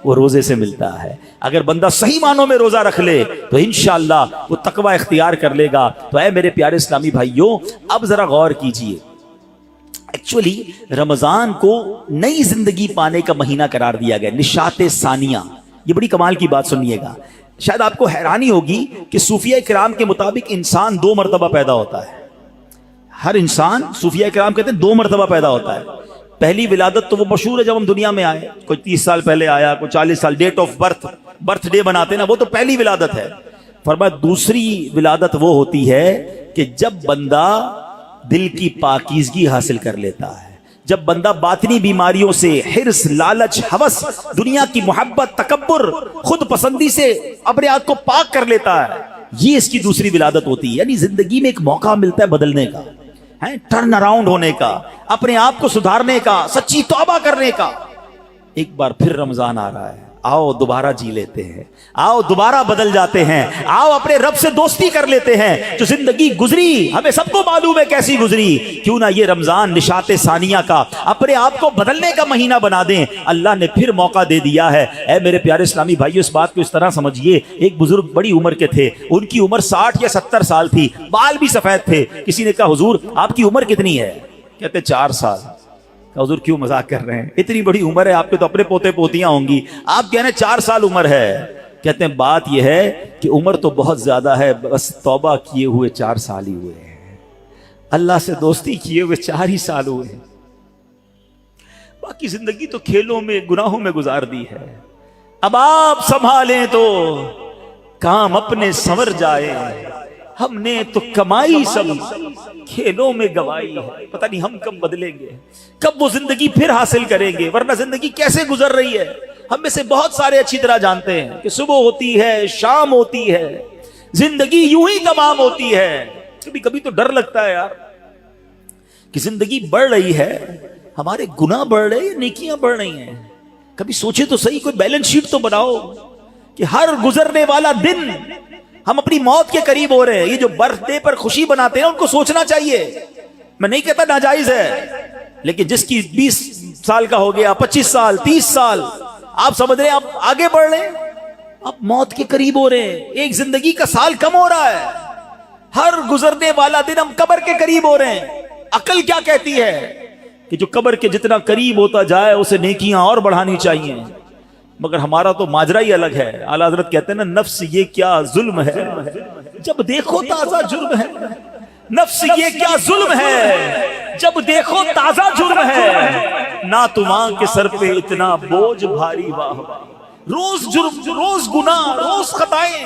وہ روزے سے ملتا ہے۔ اگر بندہ صحیح معنوں میں روزہ رکھ لے تو انشاءاللہ وہ تقوی اختیار کر لے گا۔ تو اے میرے پیارے اسلامی بھائیوں، اب ذرا غور کیجئے، ایکچولی رمضان کو نئی زندگی پانے کا مہینہ قرار دیا گیا، نشاط ثانیہ۔ یہ بڑی کمال کی بات سنیے گا، شاید آپ کو حیرانی ہوگی کہ صوفیہ کرام کے مطابق انسان 2 مرتبہ پیدا ہوتا ہے، ہر انسان صوفیہ کرام کہتے ہیں 2 مرتبہ پیدا ہوتا ہے. پہلی ولادت تو وہ مشہور ہے جب ہم دنیا میں آئے, کوئی 30 سال پہلے آیا, کوئی 40 سال, ڈیٹ آف برتھ ڈے بناتے ہیں نا, وہ تو پہلی ولادت ہے. فرمایا دوسری ولادت وہ ہوتی ہے کہ جب بندہ دل کی پاکیزگی حاصل کر لیتا ہے, جب بندہ باطنی بیماریوں سے, حرص, لالچ, ہوس, دنیا کی محبت, تکبر, خود پسندی سے اپنے آپ کو پاک کر لیتا ہے, یہ اس کی دوسری ولادت ہوتی ہے. یعنی زندگی میں ایک موقع ملتا ہے بدلنے کا, ٹرن اراؤنڈ ہونے کا, اپنے آپ کو سدھارنے کا, سچی توبہ کرنے کا. ایک بار پھر رمضان آ رہا ہے, آؤ دوبارہ جی لیتے ہیں, آؤ دوبارہ بدل جاتے ہیں, آؤ اپنے رب سے دوستی کر لیتے ہیں. جو زندگی گزری ہمیں سب کو معلوم ہے کیسی گزری, کیوں نہ یہ رمضان نشاط ثانیہ کا اپنے آپ کو بدلنے کا مہینہ بنا دیں. اللہ نے پھر موقع دے دیا ہے. اے میرے پیارے اسلامی بھائیو, اس بات کو اس طرح سمجھیے, ایک بزرگ بڑی عمر کے تھے, ان کی عمر 60 یا 70 سال تھی, بال بھی سفید تھے. کسی نے کہا حضور آپ کی عمر کتنی ہے؟ کہتے 4 سال. حضور کیوں مذاق کر رہے ہیں, اتنی بڑی عمر ہے, آپ کے تو اپنے پوتے پوتیاں ہوں گی, آپ کہہ رہے ہیں 4 سال عمر ہے. کہتے ہیں بات یہ ہے کہ عمر تو بہت زیادہ ہے, بس توبہ کیے ہوئے 4 سال ہی ہوئے ہیں, اللہ سے دوستی کیے ہوئے 4 ہی سال ہوئے ہیں, باقی زندگی تو کھیلوں میں, گناہوں میں گزار دی ہے. اب آپ سنبھالیں تو کام اپنے سنور جائے, ہم نے تو کمائی سب کھیلوں میں گوائی ہے. پتہ نہیں ہم کب بدلیں گے, کب وہ زندگی پھر حاصل کریں گے, ورنہ زندگی کیسے گزر رہی ہے. ہم میں سے بہت سارے اچھی طرح جانتے ہیں کہ صبح ہوتی ہے, شام ہوتی ہے, زندگی یوں ہی تمام ہوتی ہے. کبھی کبھی تو ڈر لگتا ہے یار کہ زندگی بڑھ رہی ہے, ہمارے گناہ بڑھ رہے ہیں, نیکیاں بڑھ رہی ہیں. کبھی سوچے تو صحیح, کوئی بیلنس شیٹ تو بناؤ کہ ہر گزرنے والا دن ہم اپنی موت کے قریب ہو رہے ہیں. یہ جو برتھ ڈے پر خوشی بناتے ہیں ان کو سوچنا چاہیے. میں نہیں کہتا ناجائز ہے, لیکن جس کی 20 سال کا ہو گیا, 25 سال, 30 سال, آپ سمجھ رہے ہیں آپ آگے بڑھ رہے ہیں, آپ موت کے قریب ہو رہے ہیں. ایک زندگی کا سال کم ہو رہا ہے, ہر گزرنے والا دن ہم قبر کے قریب ہو رہے ہیں. عقل کیا کہتی ہے کہ جو قبر کے جتنا قریب ہوتا جائے اسے نیکیاں اور بڑھانی چاہیے, مگر ہمارا تو ماجرا ہی الگ ہے. اعلیٰ حضرت کہتے ہیں نا, نفس یہ کیا ظلم ہے جب دیکھو تازہ جرم ہے. نفس یہ کیا ظلم ہے جب دیکھو تازہ جرم ہے. نہ تمہاں کے سر پہ اتنا بوجھ بھاری, واہ روز جرم, روز گناہ, روز خطائیں,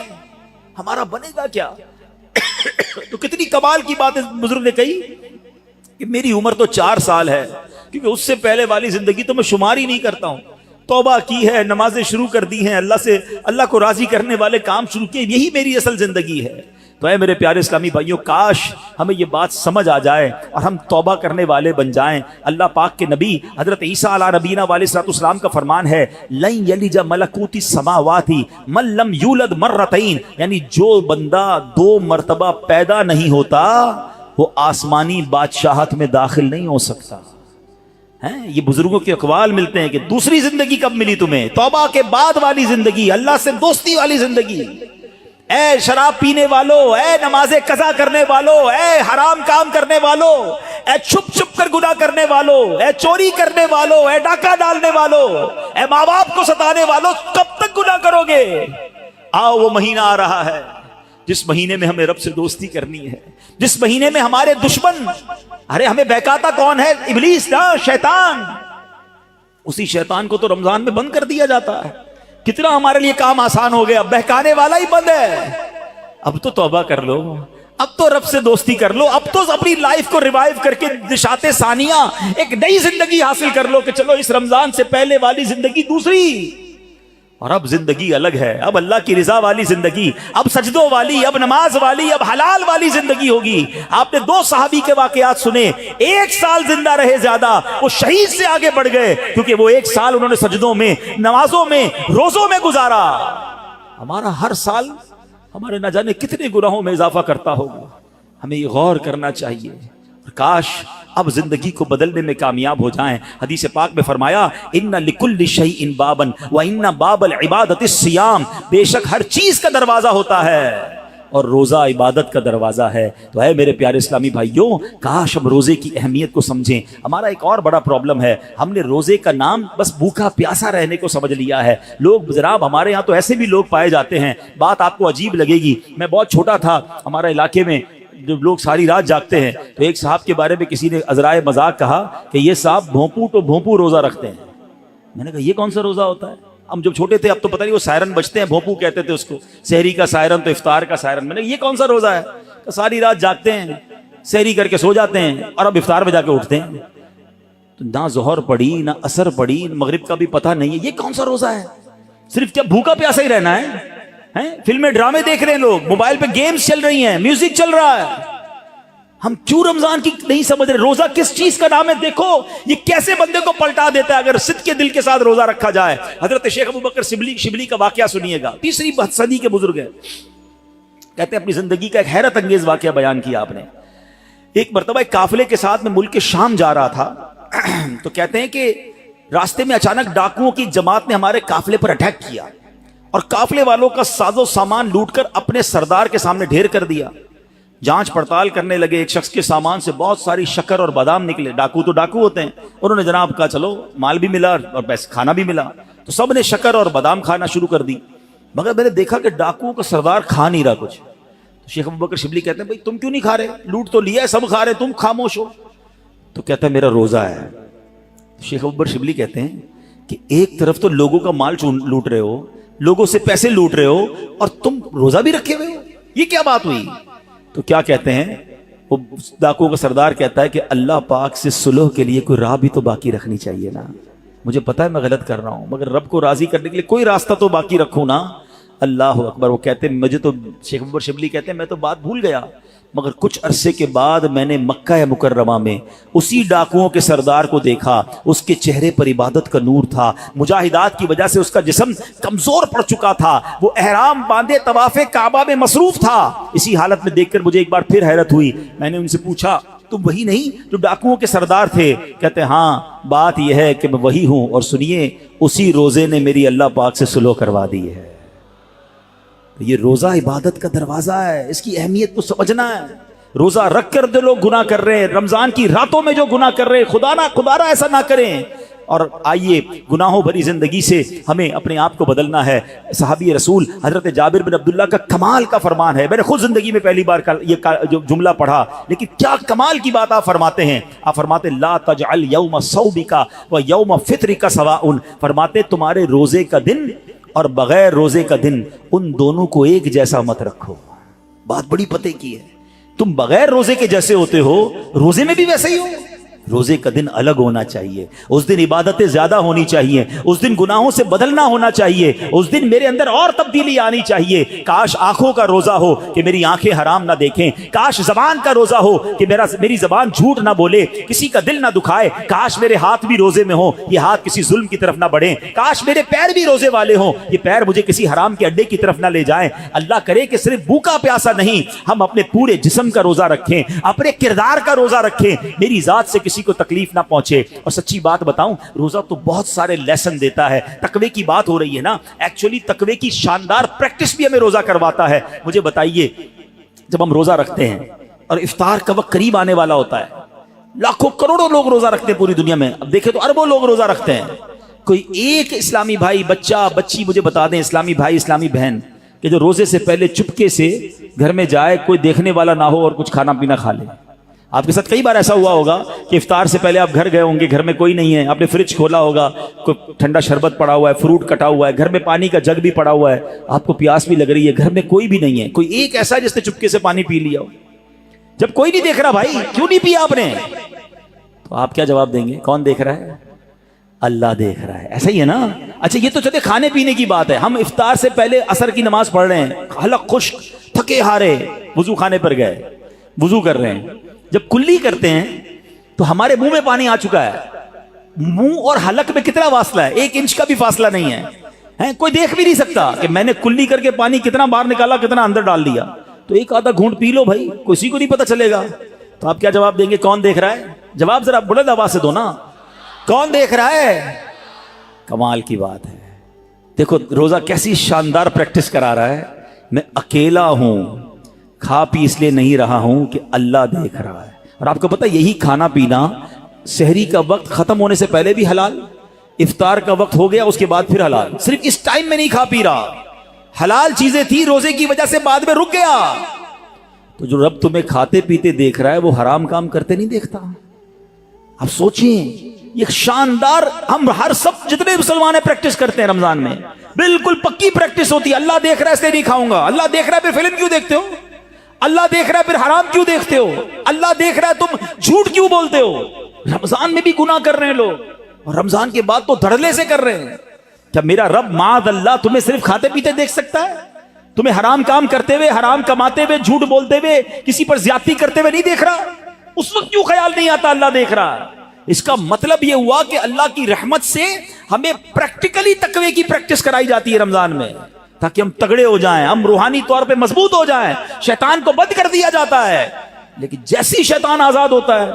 ہمارا بنے گا کیا؟ تو کتنی کمال کی بات بزرگ نے کہی کہ میری عمر تو 4 سال ہے, کیونکہ اس سے پہلے والی زندگی تو میں شمار ہی نہیں کرتا ہوں. توبہ کی ہے, نمازیں شروع کر دی ہیں, اللہ کو راضی کرنے والے کام شروع کیے, یہی میری اصل زندگی ہے. تو اے میرے پیارے اسلامی بھائیوں, کاش ہمیں یہ بات سمجھ آ جائے اور ہم توبہ کرنے والے بن جائیں. اللہ پاک کے نبی حضرت عیسیٰ علیہ نبینا علیہ الصلوۃ والسلام کا فرمان ہے, لن یلج ملکوت السماوات من لم یولد مرتین, یعنی جو بندہ 2 مرتبہ پیدا نہیں ہوتا وہ آسمانی بادشاہت میں داخل نہیں ہو سکتا. یہ بزرگوں کے اقوال ملتے ہیں کہ دوسری زندگی کب ملی تمہیں؟ توبہ کے بعد والی زندگی, اللہ سے دوستی والی زندگی. اے شراب پینے والو, اے نماز قضا کرنے والو, اے حرام کام کرنے والو, اے چھپ چھپ کر گناہ کرنے والو, اے چوری کرنے والو, اے ڈاکہ ڈالنے والو, اے ماں باپ کو ستانے والو, کب تک گناہ کرو گے؟ آؤ وہ مہینہ آ رہا ہے جس مہینے میں ہمیں رب سے دوستی کرنی ہے, جس مہینے میں ہمارے دشمن, ارے ہمیں بہکاتا کون ہے؟ ابلیس نا, شیطان. اسی شیطان کو تو رمضان میں بند کر دیا جاتا ہے. کتنا ہمارے لیے کام آسان ہو گیا, بہکانے والا ہی بند ہے. اب تو توبہ کر لو, اب تو رب سے دوستی کر لو, اب تو اپنی لائف کو ریوائیو کر کے نشاط ثانیہ ایک نئی زندگی حاصل کر لو کہ چلو اس رمضان سے پہلے والی زندگی دوسری, اور اب زندگی الگ ہے. اب اللہ کی رضا والی زندگی, اب سجدوں والی, اب نماز والی, اب حلال والی زندگی ہوگی. آپ نے 2 صحابی کے واقعات سنے, 1 سال زندہ رہے زیادہ, وہ شہید سے آگے بڑھ گئے کیونکہ وہ 1 سال انہوں نے سجدوں میں, نمازوں میں, روزوں میں گزارا. ہمارا ہر سال ہمارے نہ جانے کتنے گناہوں میں اضافہ کرتا ہوگا. ہمیں یہ غور کرنا چاہیے. کاش اب زندگی کو بدلنے میں کامیاب ہو جائیں. حدیث پاک میں فرمایا, ان لکل شیء بابا وان باب العبادۃ الصیام, بے شک ہر چیز کا دروازہ ہوتا ہے اور روزہ عبادت کا دروازہ ہے. تو اے میرے پیارے اسلامی بھائیوں, کاش ہم روزے کی اہمیت کو سمجھیں. ہمارا ایک اور بڑا پرابلم ہے, ہم نے روزے کا نام بس بھوکا پیاسا رہنے کو سمجھ لیا ہے. لوگ جناب ہمارے یہاں تو ایسے بھی لوگ پائے جاتے ہیں, بات آپ کو عجیب لگے گی. میں بہت چھوٹا تھا, ہمارے علاقے میں جب لوگ ساری رات جاگتے ہیں تو ایک صاحب کے بارے میں کسی نے عذرائے مذاق کہا کہ یہ صاحب بھونپو تو بھونپو روزہ رکھتے ہیں. میں نے کہا یہ کون سا روزہ ہوتا ہے؟ ہم جب چھوٹے تھے اب تو پتہ نہیں وہ سائرن بجتے ہیں, بھونپو کہتے تھے اس کو, سحری کا سائرن تو افطار کا سائرن. میں نے کہا یہ کون سا روزہ ہے؟ کہ ساری رات جاگتے ہیں, سحری کر کے سو جاتے ہیں اور اب افطار میں جا کے اٹھتے ہیں. تو نہ ظہر پڑی نہ عصر پڑی, مغرب کا بھی پتہ نہیں ہے, یہ کون سا روزہ ہے؟ صرف کیا بھوکا پیاسا ہی رہنا ہے؟ فلمیں ڈرامے دیکھ رہے ہیں لوگ, موبائل پہ گیمز چل رہی ہیں, میوزک چل رہا ہے. ہم کیوں رمضان کی نہیں سمجھ رہے؟ روزہ کس چیز کا نام ہے؟ دیکھو یہ کیسے بندے کو پلٹا دیتا ہے اگر صدق کے دل کے ساتھ روزہ رکھا جائے. حضرت شیخ ابو بکر شبلی کا واقعہ سنیے گا, 3ری صدی کے بزرگ ہیں. کہتے ہیں اپنی زندگی کا ایک حیرت انگیز واقعہ بیان کیا آپ نے. ایک مرتبہ ایک قافلے کے ساتھ میں ملک شام جا رہا تھا, تو کہتے ہیں کہ راستے میں اچانک ڈاکوؤں کی جماعت نے ہمارے قافلے پر اٹیک کیا اور قافلے والوں کا ساز و سامان لوٹ کر اپنے سردار کے سامنے ڈھیر کر دیا. جانچ پڑتال کرنے لگے, ایک شخص کے سامان سے بہت ساری شکر اور بادام نکلے. ڈاکو تو ڈاکو ہوتے ہیں. انہوں نے جناب کہا چلو مال بھی ملا اور پیسے کھانا بھی ملا, تو سب نے شکر اور بادام کھانا شروع کر دی. مگر میں نے دیکھا کہ ڈاکو کا سردار کھا نہیں رہا کچھ. تو شیخ ابو بکر شبلی کہتے ہیں بھائی تم کیوں نہیں کھا رہے؟ لوٹ تو لیا ہے, سب کھا رہے, تم خاموش ہو. تو کہتا ہے میرا روزہ ہے. شیخ ابو بکر شبلی کہتے ہیں کہ ایک طرف تو لوگوں کا مال لوٹ رہے ہو, لوگوں سے پیسے لوٹ رہے ہو, اور تم روزہ بھی رکھے ہوئے ہو, یہ کیا بات ہوئی؟ تو کیا کہتے ہیں وہ ڈاکو کا سردار کہتا ہے کہ اللہ پاک سے صلح کے لیے کوئی راہ بھی تو باقی رکھنی چاہیے نا. مجھے پتا ہے میں غلط کر رہا ہوں, مگر رب کو راضی کرنے کے لیے کوئی راستہ تو باقی رکھوں نا. اللہ اکبر. وہ کہتے ہیں مجھے تو, شیخ ابو بکر شبلی کہتے ہیں میں تو بات بھول گیا, مگر کچھ عرصے کے بعد میں نے مکہ مکرمہ میں اسی ڈاکوؤں کے سردار کو دیکھا. اس کے چہرے پر عبادت کا نور تھا, مجاہدات کی وجہ سے اس کا جسم کمزور پڑ چکا تھا, وہ احرام باندھے طواف کعبہ میں مصروف تھا. اسی حالت میں دیکھ کر مجھے ایک بار پھر حیرت ہوئی. میں نے ان سے پوچھا تم وہی نہیں جو ڈاکوؤں کے سردار تھے؟ کہتے ہاں بات یہ ہے کہ میں وہی ہوں, اور سنیے اسی روزے نے میری اللہ پاک سے صلح کروا دی ہے. یہ روزہ عبادت کا دروازہ ہے, اس کی اہمیت کو سمجھنا ہے. روزہ رکھ کر جو لوگ گناہ کر رہے ہیں, رمضان کی راتوں میں جو گناہ کر رہے ہیں, خدا نہ ایسا نہ کریں. اور آئیے گناہوں بھری زندگی سے ہمیں اپنے آپ کو بدلنا ہے. صحابی رسول حضرت جابر بن عبداللہ کا کمال کا فرمان ہے. میں نے خود زندگی میں پہلی بار یہ جو جملہ پڑھا, لیکن کیا کمال کی بات آپ فرماتے ہیں. آپ فرماتے لا تجعل یوم صومک و یوم فطرک سواء. فرماتے تمہارے روزے کا دن اور بغیر روزے کا دن, ان دونوں کو ایک جیسا مت رکھو. بات بڑی پتے کی ہے. تم بغیر روزے کے جیسے ہوتے ہو, روزے میں بھی ویسے ہی ہو. روزے کا دن الگ ہونا چاہیے, اس دن عبادتیں زیادہ ہونی چاہیے, اس دن گناہوں سے بدلنا ہونا چاہیے, اس دن میرے اندر اور تبدیلی آنی چاہیے. کاش آنکھوں کا روزہ ہو کہ میری آنکھیں حرام نہ دیکھیں, کاش زبان کا روزہ ہو کہ میری زبان جھوٹ نہ بولے, کسی کا دل نہ دکھائے. کاش میرے ہاتھ بھی روزے میں ہوں, یہ ہاتھ کسی ظلم کی طرف نہ بڑھیں. کاش میرے پیر بھی روزے والے ہوں, یہ پیر مجھے کسی حرام کے اڈے کی طرف نہ لے جائیں. اللہ کرے کہ صرف بھوکا پیاسا نہیں, ہم اپنے پورے جسم کا روزہ رکھیں, اپنے کردار کا روزہ رکھیں, میری ذات سے کسی کو تکلیف نہ پہنچے. اور سچی بات بتاؤں, روزہ تو بہت سارے لیسن دیتا ہے. تقوی کی بات ہو رہی ہے نا, ایکچولی تقوی کی شاندار پریکٹس بھی ہمیں روزہ کرواتا ہے. مجھے بتائیے, جب ہم روزہ رکھتے ہیں اور افطار کا وقت قریب آنے والا ہوتا ہے, لاکھوں کروڑوں لوگ روزہ رکھتے ہیں پوری دنیا میں, اب دیکھیں تو اربوں لوگ روزہ رکھتے ہیں. کوئی ایک اسلامی بھائی, بچہ بچی مجھے بتا دیں, اسلامی بھائی اسلامی بہن, کہ جو روزے سے پہلے چپکے سے گھر میں جائے, کوئی دیکھنے والا نہ ہو اور کچھ کھانا پینا کھا لے. آپ کے ساتھ کئی بار ایسا ہوا ہوگا کہ افطار سے پہلے آپ گھر گئے ہوں گے, گھر میں کوئی نہیں ہے, آپ نے فریج کھولا ہوگا, کوئی ٹھنڈا شربت پڑا ہوا ہے, فروٹ کٹا ہوا ہے, گھر میں پانی کا جگ بھی پڑا ہوا ہے, آپ کو پیاس بھی لگ رہی ہے, گھر میں کوئی بھی نہیں ہے. کوئی ایک ایسا جس نے چپکے سے پانی پی لیا ہو. جب کوئی نہیں دیکھ رہا, بھائی کیوں نہیں پیا آپ نے, تو آپ کیا جواب دیں گے؟ کون دیکھ رہا ہے؟ اللہ دیکھ رہا ہے. ایسا ہی ہے نا. اچھا یہ تو چلے کھانے پینے کی بات ہے, ہم افطار سے پہلے عصر کی نماز پڑھ رہے ہیں, حلق خشک, تھکے ہارے, وضو خانے پر گئے, وضو کر رہے ہیں. جب کلی کرتے ہیں تو ہمارے منہ میں پانی آ چکا ہے. منہ اور حلق میں کتنا فاصلہ ہے؟ 1 انچ کا بھی فاصلہ نہیں ہے. کوئی دیکھ بھی نہیں سکتا کہ میں نے کلی کر کے پانی کتنا باہر نکالا, کتنا اندر ڈال دیا. تو ایک آدھا گھونٹ پی لو بھائی, کسی کو نہیں پتا چلے گا. تو آپ کیا جواب دیں گے؟ کون دیکھ رہا ہے؟ جواب ذرا بلند آواز سے دو نا, کون دیکھ رہا ہے؟ کمال کی بات ہے. دیکھو روزہ کیسی شاندار پریکٹس کرا رہا ہے. میں اکیلا ہوں, کھا پی اس لیے نہیں رہا ہوں کہ اللہ دیکھ رہا ہے. اور آپ کو پتا یہی کھانا پینا سحری کا وقت ختم ہونے سے پہلے بھی حلال, افطار کا وقت ہو گیا اس کے بعد پھر حلال. صرف اس ٹائم میں نہیں کھا پی رہا, حلال چیزیں تھی, روزے کی وجہ سے بعد میں رک گیا. تو جو رب تمہیں کھاتے پیتے دیکھ رہا ہے وہ حرام کام کرتے نہیں دیکھتا؟ اب سوچیں، یہ شاندار، ہم ہر سب جتنے مسلمان ہیں پریکٹس کرتے ہیں رمضان میں، بالکل پکی پریکٹس ہوتی ہے. اللہ دیکھ رہا ہے اس لیے نہیں کھاؤں گا، اللہ دیکھ رہا ہے پھر فلم کیوں دیکھتے ہو، اللہ دیکھ رہا ہے پھر حرام کیوں دیکھتے ہو، اللہ دیکھ رہا ہے تم جھوٹ کیوں بولتے ہو. رمضان میں بھی گناہ کر رہے ہیں لوگ، اور رمضان کے بعد تو دھڑلے سے کر رہے ہیں. کیا میرا رب معاذ اللہ تمہیں صرف کھاتے پیتے دیکھ سکتا ہے؟ تمہیں حرام کام کرتے ہوئے، حرام کماتے ہوئے، جھوٹ بولتے ہوئے، کسی پر زیادتی کرتے ہوئے نہیں دیکھ رہا؟ اس وقت کیوں خیال نہیں آتا اللہ دیکھ رہا؟ اس کا مطلب یہ ہوا کہ اللہ کی رحمت سے ہمیں پریکٹیکلی تقوی کی پریکٹس کرائی جاتی ہے رمضان میں، تاکہ ہم تگڑے ہو جائیں، ہم روحانی طور پہ مضبوط ہو جائیں. شیطان کو بند کر دیا جاتا ہے، لیکن جیسی شیطان آزاد ہوتا ہے،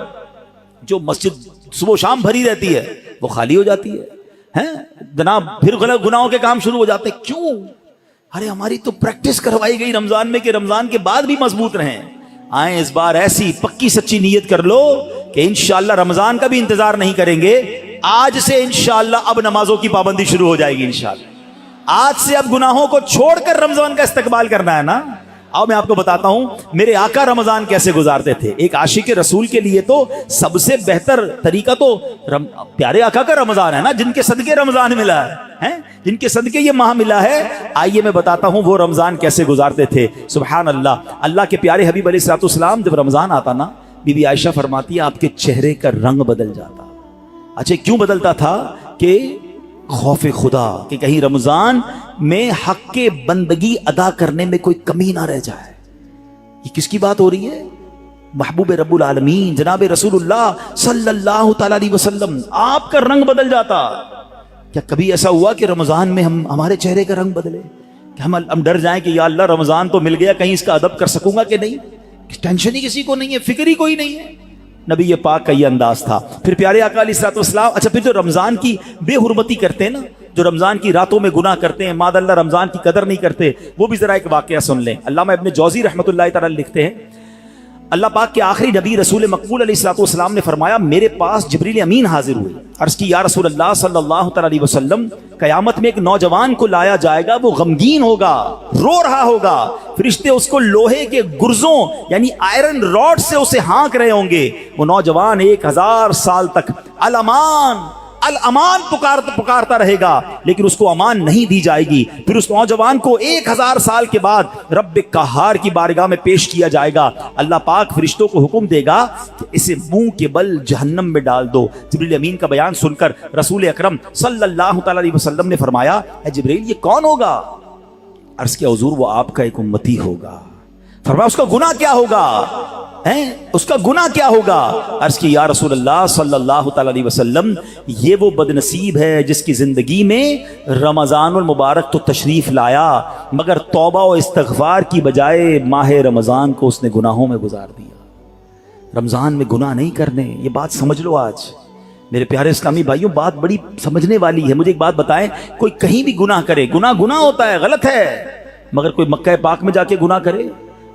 جو مسجد صبح و شام بھری رہتی ہے وہ خالی ہو جاتی ہے جناب. پھر غلط گناہوں کے کام شروع ہو جاتے ہیں. کیوں؟ ارے ہماری تو پریکٹس کروائی گئی رمضان میں کہ رمضان کے بعد بھی مضبوط رہیں. آئیں اس بار ایسی پکی سچی نیت کر لو کہ انشاءاللہ رمضان کا بھی انتظار نہیں کریں گے. آج سے انشاءاللہ اب نمازوں کی پابندی شروع ہو جائے گی انشاءاللہ. آج سے اب گناہوں کو چھوڑ کر رمضان کا استقبال کرنا ہے نا. اب میں آپ کو بتاتا ہوں میرے آقا رمضان کیسے گزارتے تھے. ایک عاشق رسول کے لیے تو سب سے بہتر طریقہ تو پیارے آقا کا رمضان ہے نا، جن کے صدقے رمضان ملا ہے، جن کے صدقے یہ ماہ ملا ہے. آئیے میں بتاتا ہوں وہ رمضان کیسے گزارتے تھے. سبحان اللہ. اللہ کے پیارے حبیب علیہ الصلوۃ والسلام جب رمضان آتا نا، بی بی عائشہ فرماتی ہے آپ کے چہرے کا رنگ بدل جاتا. اچھا کیوں بدلتا تھا؟ کہ خوف خدا کہ کہیں رمضان میں حق کے بندگی ادا کرنے میں کوئی کمی نہ رہ جائے. یہ کس کی بات ہو رہی ہے؟ محبوب رب العالمین جناب رسول اللہ صلی اللہ تعالی علیہ وسلم، آپ کا رنگ بدل جاتا. کیا کبھی ایسا ہوا کہ رمضان میں ہمارے چہرے کا رنگ بدلے کہ ہم ڈر جائیں کہ یا اللہ رمضان تو مل گیا، کہیں اس کا ادب کر سکوں گا کہ نہیں؟ ٹینشن ہی کسی کو نہیں ہے، فکر ہی کوئی نہیں ہے. نبی پاک کا یہ انداز تھا. پھر پیارے آقا علیہ الصلوۃ والسلام، اچھا پھر جو رمضان کی بے حرمتی کرتے ہیں نا، جو رمضان کی راتوں میں گناہ کرتے ہیں، ماد اللہ رمضان کی قدر نہیں کرتے، وہ بھی ذرا ایک واقعہ سن لیں. علامہ ابن جوزی رحمۃ اللہ تعالی لکھتے ہیں اللہ پاک کے آخری نبی رسول مقبول علیہ الصلوۃ والسلام نے فرمایا میرے پاس جبریل امین حاضر ہوئے. عرض کی یا رسول اللہ صلی اللہ تعالی علیہ وسلم، قیامت میں ایک نوجوان کو لایا جائے گا، وہ غمگین ہوگا، رو رہا ہوگا، فرشتے اس کو لوہے کے گرزوں یعنی آئرن راڈ سے اسے ہانک رہے ہوں گے. وہ نوجوان 1000 سال تک الامان الامان پکارتا رہے گا، لیکن اس کو امان نہیں دی جائے گی. پھر اس نوجوان کو 1000 سال کے بعد رب قہار کی بارگاہ میں پیش کیا جائے گا. اللہ پاک فرشتوں کو حکم دے گا کہ اسے منہ کے بل جہنم میں ڈال دو. جبریل امین کا بیان سن کر رسول اکرم صلی اللہ تعالی علیہ وسلم نے فرمایا اے جبریل یہ کون ہوگا؟ عرض کیا حضور وہ آپ کا ایک امتی ہوگا. فرمایا اس کا گناہ کیا ہوگا؟ اس کا گناہ کیا ہوگا؟ عرض کی یا رسول اللہ صلی اللہ تعالی علیہ وسلم یہ وہ بد نصیب ہے جس کی زندگی میں رمضان المبارک تو تشریف لایا مگر توبہ و استغفار کی بجائے ماہ رمضان کو اس نے گناہوں میں گزار دیا. رمضان میں گناہ نہیں کرنے، یہ بات سمجھ لو. آج میرے پیارے اسلامی بھائیوں بات بڑی سمجھنے والی ہے. مجھے ایک بات بتائیں، کوئی کہیں بھی گناہ کرے، گناہ ہوتا ہے، غلط ہے، مگر کوئی مکہ پاک میں جا کے گناہ کرے،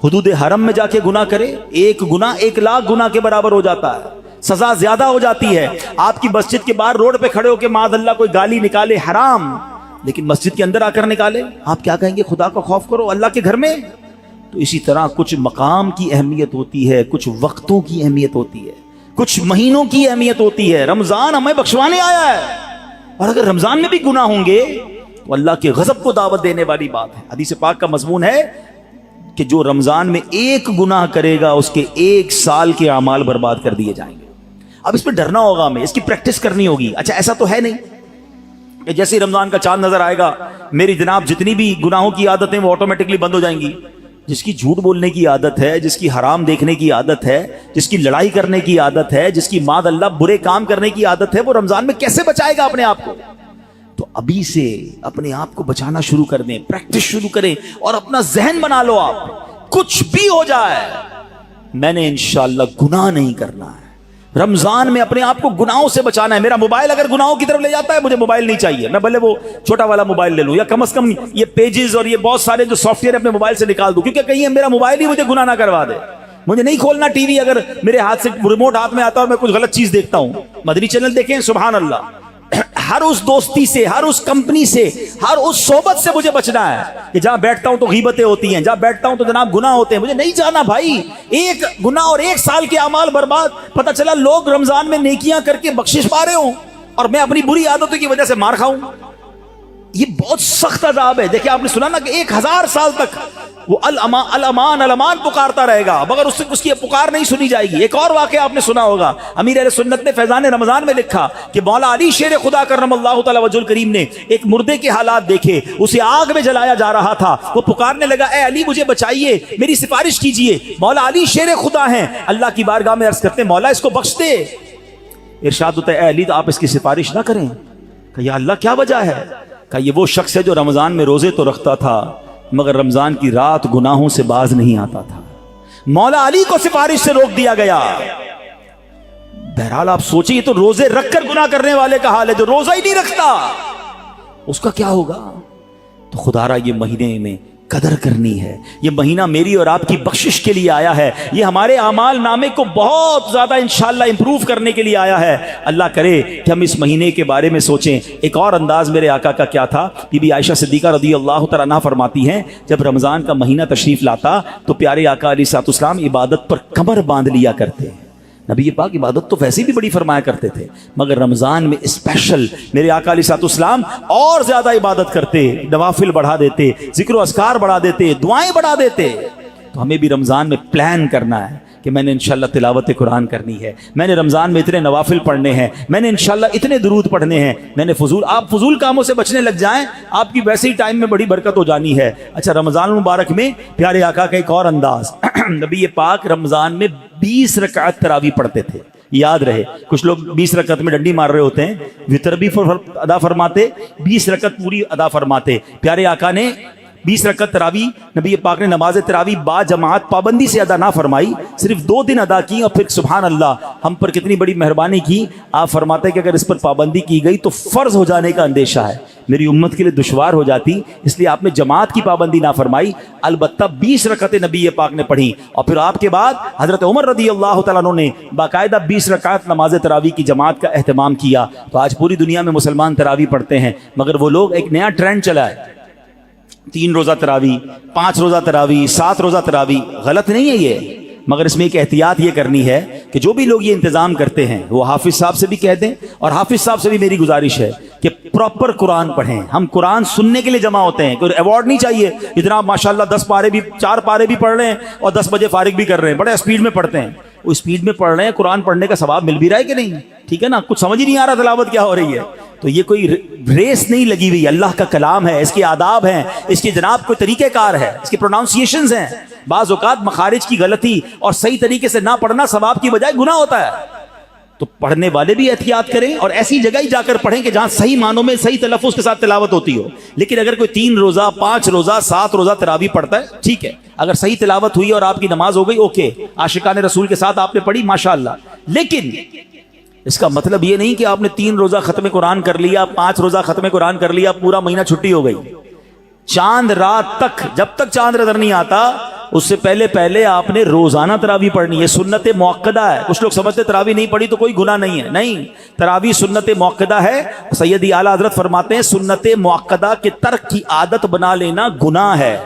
حدود حرم میں جا کے گناہ کرے، ایک گناہ 1,00,000 گناہ کے برابر ہو جاتا ہے، سزا زیادہ ہو جاتی ہے. آپ کی مسجد کے باہر روڈ پہ کھڑے ہو کے معاذ اللہ کوئی گالی نکالے حرام، لیکن مسجد کے اندر آ کر نکالے، آپ کیا کہیں گے؟ خدا کا خوف کرو اللہ کے گھر میں. تو اسی طرح کچھ مقام کی اہمیت ہوتی ہے، کچھ وقتوں کی اہمیت ہوتی ہے، کچھ مہینوں کی اہمیت ہوتی ہے. رمضان ہمیں بخشوانے آیا ہے، اور اگر رمضان میں بھی گناہ ہوں گے تو اللہ کے غضب کو دعوت دینے والی بات ہے. حدیث پاک کا مضمون ہے کہ جو رمضان میں ایک گناہ کرے گا اس کے 1 سال کے اعمال برباد کر دیے جائیں گے. اب اس پہ ڈرنا ہوگا، ہمیں اس کی پریکٹس کرنی ہوگی. اچھا ایسا تو ہے نہیں کہ جیسے ہی رمضان کا چاند نظر آئے گا میری جناب جتنی بھی گناہوں کی عادتیں وہ آٹومیٹکلی بند ہو جائیں گی. جس کی جھوٹ بولنے کی عادت ہے، جس کی حرام دیکھنے کی عادت ہے، جس کی لڑائی کرنے کی عادت ہے، جس کی معاذ اللہ برے کام کرنے کی عادت ہے، وہ رمضان میں کیسے بچائے گا اپنے آپ کو؟ تو ابھی سے اپنے آپ کو بچانا شروع کر دیں، پریکٹس شروع کریں اور اپنا ذہن بنا لو. آپ کچھ بھی ہو جائے میں نے انشاءاللہ گناہ نہیں کرنا ہے. رمضان میں اپنے آپ کو گناہوں سے بچانا ہے. میرا موبائل اگر گناہوں کی طرف لے جاتا ہے مجھے موبائل نہیں چاہیے، میں بھلے وہ چھوٹا والا موبائل لے لوں یا کم از کم یہ پیجز اور یہ بہت سارے جو سافٹ ویئر اپنے موبائل سے نکال دوں، کیونکہ کہیں میرا موبائل ہی مجھے گناہ نہ کروا دے. مجھے نہیں کھولنا ٹی وی اگر میرے ہاتھ سے ریموٹ ہاتھ میں آتا ہے اور میں کچھ غلط چیز دیکھتا ہوں. مدنی چینل دیکھیں، سبحان اللہ، ہر اس دوستی سے، ہر اس کمپنی سے، ہر اس صحبت سے مجھے بچنا ہے کہ جہاں بیٹھتا ہوں تو غیبتیں ہوتی ہیں، جہاں بیٹھتا ہوں تو جناب گناہ ہوتے ہیں. مجھے نہیں جانا بھائی. ایک گناہ اور ایک سال کے اعمال برباد. پتہ چلا لوگ رمضان میں نیکیاں کر کے بخشش پا رہے ہوں اور میں اپنی بری عادتوں کی وجہ سے مار کھاؤں. یہ بہت سخت عذاب ہے. دیکھیں آپ نے سنا نا کہ 1000 سال تک وہ الامان الامان الامان پکارتا رہے گا مگر اس کی پکار نہیں سنی جائے گی. ایک اور واقعہ آپ نے سنا ہوگا، امیر اہل سنت نے فیضان رمضان میں لکھا کہ مولا علی شیر خدا کرم اللہ تعالی وجہ الکریم نے ایک مردے کے حالات دیکھے، اسے آگ میں جلایا جا رہا تھا. وہ پکارنے لگا اے علی مجھے بچائیے، میری سفارش کیجئے. مولا علی شیر خدا ہیں، اللہ کی بارگاہ میں عرض کرتے ہیں مولا اس کو بخش دے. ارشاد ہوتا ہے اے علی تو آپ اس کی سفارش نہ کریں. کہ یا اللہ کیا وجہ ہے؟ کہ یہ وہ شخص ہے جو رمضان میں روزے تو رکھتا تھا مگر رمضان کی رات گناہوں سے باز نہیں آتا تھا. مولا علی کو سفارش سے روک دیا گیا. بہرحال آپ سوچیں تو روزے رکھ کر گناہ کرنے والے کا حال ہے، جو روزہ ہی نہیں رکھتا اس کا کیا ہوگا؟ تو خدا را یہ مہینے میں قدر کرنی ہے. یہ مہینہ میری اور آپ کی بخشش کے لیے آیا ہے. یہ ہمارے اعمال نامے کو بہت زیادہ انشاءاللہ امپروو کرنے کے لیے آیا ہے. اللہ کرے کہ ہم اس مہینے کے بارے میں سوچیں. ایک اور انداز میرے آقا کا کیا تھا، بی بی عائشہ صدیقہ رضی اللہ تعالیٰ عنہا فرماتی ہیں جب رمضان کا مہینہ تشریف لاتا تو پیارے آقا علیہ الصلوۃ والسلام عبادت پر کمر باندھ لیا کرتے. نبی پاک عبادت تو ویسے بھی بڑی فرمایا کرتے تھے مگر رمضان میں اسپیشل میرے آقا علیہ الصلوۃ والسلام اور زیادہ عبادت کرتے، نوافل بڑھا دیتے، ذکر و اذکار بڑھا دیتے، دعائیں بڑھا دیتے. تو ہمیں بھی رمضان میں پلان کرنا ہے کہ میں نے انشاءاللہ تلاوت قرآن کرنی ہے، میں نے رمضان میں اتنے نوافل پڑھنے ہیں، میں نے انشاءاللہ اتنے درود پڑھنے ہیں، میں نے آپ فضول کاموں سے بچنے لگ جائیں، آپ کی ویسے ہی ٹائم میں بڑی برکت ہو جانی ہے. اچھا رمضان المبارک میں پیارے آقا کا ایک اور انداز، نبی پاک رمضان میں 20 رکعت تراویح پڑھتے تھے. یاد رہے کچھ لوگ 20 رکعت میں ڈنڈی مار رہے ہوتے ہیں، وتر بھی ادا فرماتے، 20 رکعت پوری ادا فرماتے. پیارے آقا نے 20 رکعت تراویح نبی پاک نے نماز تراویح با جماعت پابندی سے ادا نہ فرمائی، صرف 2 دن ادا کی اور پھر سبحان اللہ ہم پر کتنی بڑی مہربانی کی. آپ فرماتے ہیں کہ اگر اس پر پابندی کی گئی تو فرض ہو جانے کا اندیشہ ہے، میری امت کے لیے دشوار ہو جاتی، اس لیے آپ نے جماعت کی پابندی نہ فرمائی. البتہ 20 رکعتیں نبی پاک نے پڑھی اور پھر آپ کے بعد حضرت عمر رضی اللہ تعالیٰ عنہ نے باقاعدہ 20 رکعت نماز تراویح کی جماعت کا اہتمام کیا. تو آج پوری دنیا میں مسلمان تراویح پڑھتے ہیں مگر وہ لوگ ایک نیا ٹرینڈ چلا ہے، 3 روزہ تراویح، 5 روزہ تراویح، 7 روزہ تراویح. غلط نہیں ہے یہ، مگر اس میں ایک احتیاط یہ کرنی ہے کہ جو بھی لوگ یہ انتظام کرتے ہیں وہ حافظ صاحب سے بھی کہہ دیں اور حافظ صاحب سے بھی میری گزارش ہے کہ پراپر قرآن پڑھیں. ہم قرآن سننے کے لیے جمع ہوتے ہیں، کوئی ایوارڈ نہیں چاہیے. اتنا ماشاءاللہ 10 پارے بھی 4 پارے بھی پڑھ رہے ہیں اور 10 بجے فارغ بھی کر رہے ہیں، بڑے اسپیڈ میں پڑھتے ہیں. وہ اسپیڈ میں پڑھ رہے ہیں، قرآن پڑھنے کا ثواب مل بھی رہا ہے کہ نہیں؟ ٹھیک ہے نا، کچھ سمجھ ہی نہیں آ رہا تلاوت کیا ہو رہی ہے. تو یہ کوئی ریس نہیں لگی ہوئی، اللہ کا کلام ہے، اس کے آداب ہیں، اس کی جناب کوئی طریقہ کار ہے، اس کے پروناؤنسیشنز ہیں. بعض اوقات مخارج کی غلطی اور صحیح طریقے سے نہ پڑھنا ثواب کی بجائے گناہ ہوتا ہے. تو پڑھنے والے بھی احتیاط کریں اور ایسی جگہ ہی جا کر پڑھیں کہ جہاں صحیح معنوں میں صحیح تلفظ کے ساتھ تلاوت ہوتی ہو. لیکن اگر کوئی 3 روزہ 5 روزہ 7 روزہ تراویح پڑھتا ہے ٹھیک ہے، اگر صحیح تلاوت ہوئی اور آپ کی نماز ہو گئی اوکے، عاشقان رسول کے ساتھ آپ نے پڑھی ماشاءاللہ. لیکن اس کا مطلب یہ نہیں کہ آپ نے 3 روزہ ختم قرآن کر لیا، 5 روزہ ختم قرآن کر لیا، پورا مہینہ چھٹی ہو گئی. چاند رات تک، جب تک چاند نظر نہیں آتا اس سے پہلے آپ نے روزانہ تراویح پڑھنی ہے. سنت موقدہ ہے. کچھ لوگ سمجھتے تراویح نہیں پڑھی تو کوئی گناہ نہیں ہے، نہیں، تراویح سنت موقدہ ہے. سیدی اعلیٰ حضرت فرماتے ہیں سنت موقدہ کے ترک کی عادت بنا لینا گناہ ہے.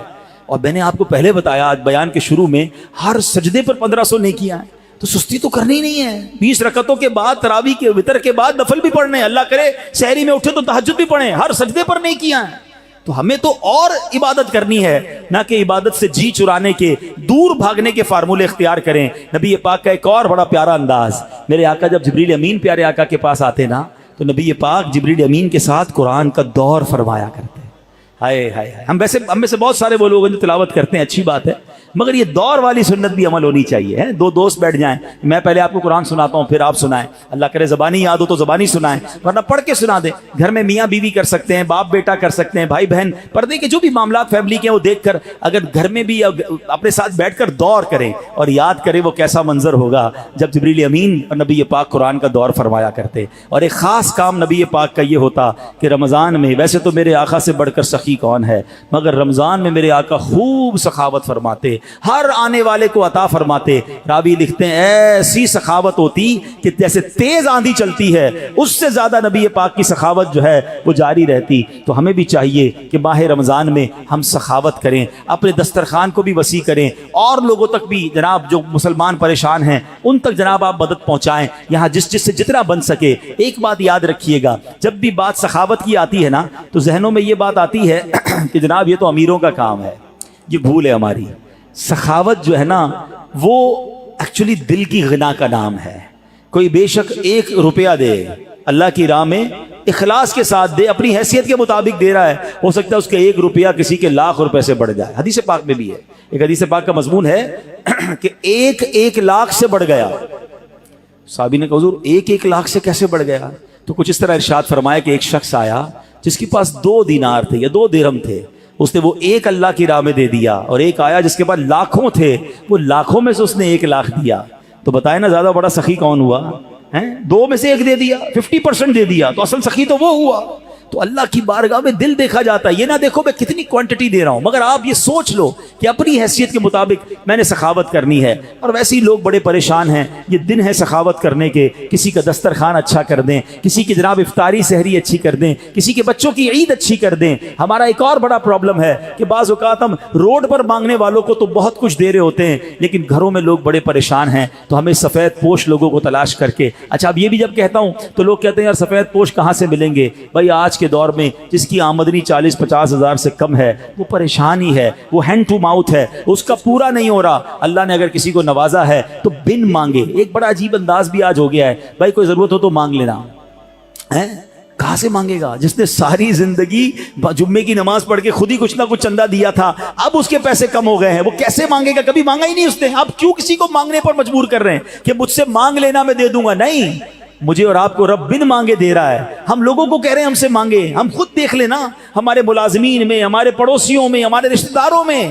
اور میں نے آپ کو پہلے بتایا آج بیان کے شروع میں، ہر سجدے پر 1500 نیکیاں ہیں. تو سستی تو کرنی نہیں ہے. 20 رکعتوں کے بعد تراویح کے وتر کے بعد نفل بھی پڑھنے، اللہ کرے سحری میں اٹھے تو تہجد بھی پڑھیں، ہر سجدے پر نیکیاں ہیں. تو ہمیں تو اور عبادت کرنی ہے، نہ کہ عبادت سے جی چرانے کے، دور بھاگنے کے فارمولے اختیار کریں. نبی پاک کا ایک اور بڑا پیارا انداز، میرے آقا جب جبریل امین پیارے آقا کے پاس آتے نا تو نبی پاک جبریل امین کے ساتھ قرآن کا دور فرمایا کرتے. ہائے ہائے ہائے، ہم میں سے بہت سارے وہ لوگ جو تلاوت کرتے ہیں، اچھی بات ہے، مگر یہ دور والی سنت بھی عمل ہونی چاہیے. 2 دوست بیٹھ جائیں، میں پہلے آپ کو قرآن سناتا ہوں پھر آپ سنائیں، اللہ کرے زبانی یاد ہو تو زبانی سنائیں، ورنہ پڑھ کے سنا دیں. گھر میں میاں بیوی کر سکتے ہیں، باپ بیٹا کر سکتے ہیں، بھائی بہن، پردے کے جو بھی معاملات فیملی کے ہیں وہ دیکھ کر اگر گھر میں بھی اپنے ساتھ بیٹھ کر دور کریں اور یاد کریں وہ کیسا منظر ہوگا جب جبریل امین اور نبی پاک قرآن کا دور فرمایا کرتے. اور ایک خاص کام نبی پاک کا یہ ہوتا کہ رمضان میں، ویسے تو میرے آقا سے بڑھ کر سخی کون ہے، مگر رمضان میں میرے آقا خوب سخاوت فرماتے. ہر آنے والے کو عطا فرماتے. راوی لکھتے ہیں ایسی سخاوت ہوتی کہ جیسے تیز آندھی چلتی ہے اس سے زیادہ نبی پاک کی سخاوت جو ہے وہ جاری رہتی. تو ہمیں بھی چاہیے کہ ماہ رمضان میں ہم سخاوت کریں, اپنے دسترخوان کو بھی وسیع کریں, اور لوگوں تک بھی جناب جو مسلمان پریشان ہیں ان تک جناب آپ مدد پہنچائیں یہاں جس سے جتنا بن سکے. ایک بات یاد رکھیے گا, جب بھی بات سخاوت کی آتی ہے نا تو ذہنوں میں یہ بات آتی ہے کہ جناب یہ تو امیروں کا کام ہے. یہ بھول ہے ہماری. سخاوت جو ہے نا وہ ایکچولی دل کی غنا کا نام ہے. کوئی بے شک 1 روپیہ دے اللہ کی راہ میں, اخلاص کے ساتھ دے, اپنی حیثیت کے مطابق دے رہا ہے, ہو سکتا ہے اس کے 1 روپیہ کسی کے لاکھ روپے سے بڑھ جائے. حدیث پاک میں بھی ہے, ایک حدیث پاک کا مضمون ہے کہ 1 لاکھ سے بڑھ گیا. صحابی نے کہا حضور 1 لاکھ سے کیسے بڑھ گیا؟ تو کچھ اس طرح ارشاد فرمایا کہ ایک شخص آیا جس کے پاس 2 دینار تھے یا 2 درہم تھے, اس نے وہ 1 اللہ کی راہ میں دے دیا, اور ایک آیا جس کے پاس لاکھوں تھے, وہ لاکھوں میں سے اس نے 1 لاکھ دیا. تو بتائیں نا زیادہ بڑا سخی کون ہوا؟ 2 میں سے 1 دے دیا, 50% دے دیا, تو اصل سخی تو وہ ہوا. تو اللہ کی بارگاہ میں دل دیکھا جاتا ہے. یہ نہ دیکھو میں کتنی کوانٹٹی دے رہا ہوں, مگر آپ یہ سوچ لو کہ اپنی حیثیت کے مطابق میں نے سخاوت کرنی ہے. اور ویسے ہی لوگ بڑے پریشان ہیں, یہ دن ہے سخاوت کرنے کے. کسی کا دسترخوان اچھا کر دیں, کسی کی جناب افطاری سحری اچھی کر دیں, کسی کے بچوں کی عید اچھی کر دیں. ہمارا ایک اور بڑا پرابلم ہے کہ بعض اوقات ہم روڈ پر مانگنے والوں کو تو بہت کچھ دے رہے ہوتے ہیں, لیکن گھروں میں لوگ بڑے پریشان ہیں. تو ہمیں سفید پوش لوگوں کو تلاش کر کے, اچھا اب یہ بھی جب کہتا ہوں تو لوگ کہتے ہیں یار سفید پوش کہاں سے ملیں گے؟ بھائی آج کے دور میں جس کی آمدنی 40-50 ہزار سے کم ہے وہ پریشان ہی ہے, وہ ہینڈ ٹو ماؤتھ ہے, اس کا پورا نہیں ہو رہا. اللہ نے اگر کسی کو نوازا ہے تو بن مانگے. ایک بڑا عجیب انداز بھی آج ہو گیا ہے, بھائی کوئی ضرورت ہو تو مانگ لینا. کہاں سے مانگے گا جس نے ساری زندگی جمعے کی نماز پڑھ کے خود ہی کچھ نہ کچھ چندہ دیا تھا, اب اس کے پیسے کم ہو گئے ہیں, وہ کیسے مانگے گا؟ کبھی مانگا ہی نہیں اس نے. آپ کیوں کسی کو مانگنے پر مجبور کر رہے ہیں کہ مجھ سے مانگ لینا میں دے دوں گا؟ نہیں, مجھے اور آپ کو رب بن مانگے دے رہا ہے. ہم لوگوں کو کہہ رہے ہیں ہم سے مانگے. ہم خود دیکھ لینا ہمارے ملازمین میں, ہمارے پڑوسیوں میں, ہمارے رشتہ داروں میں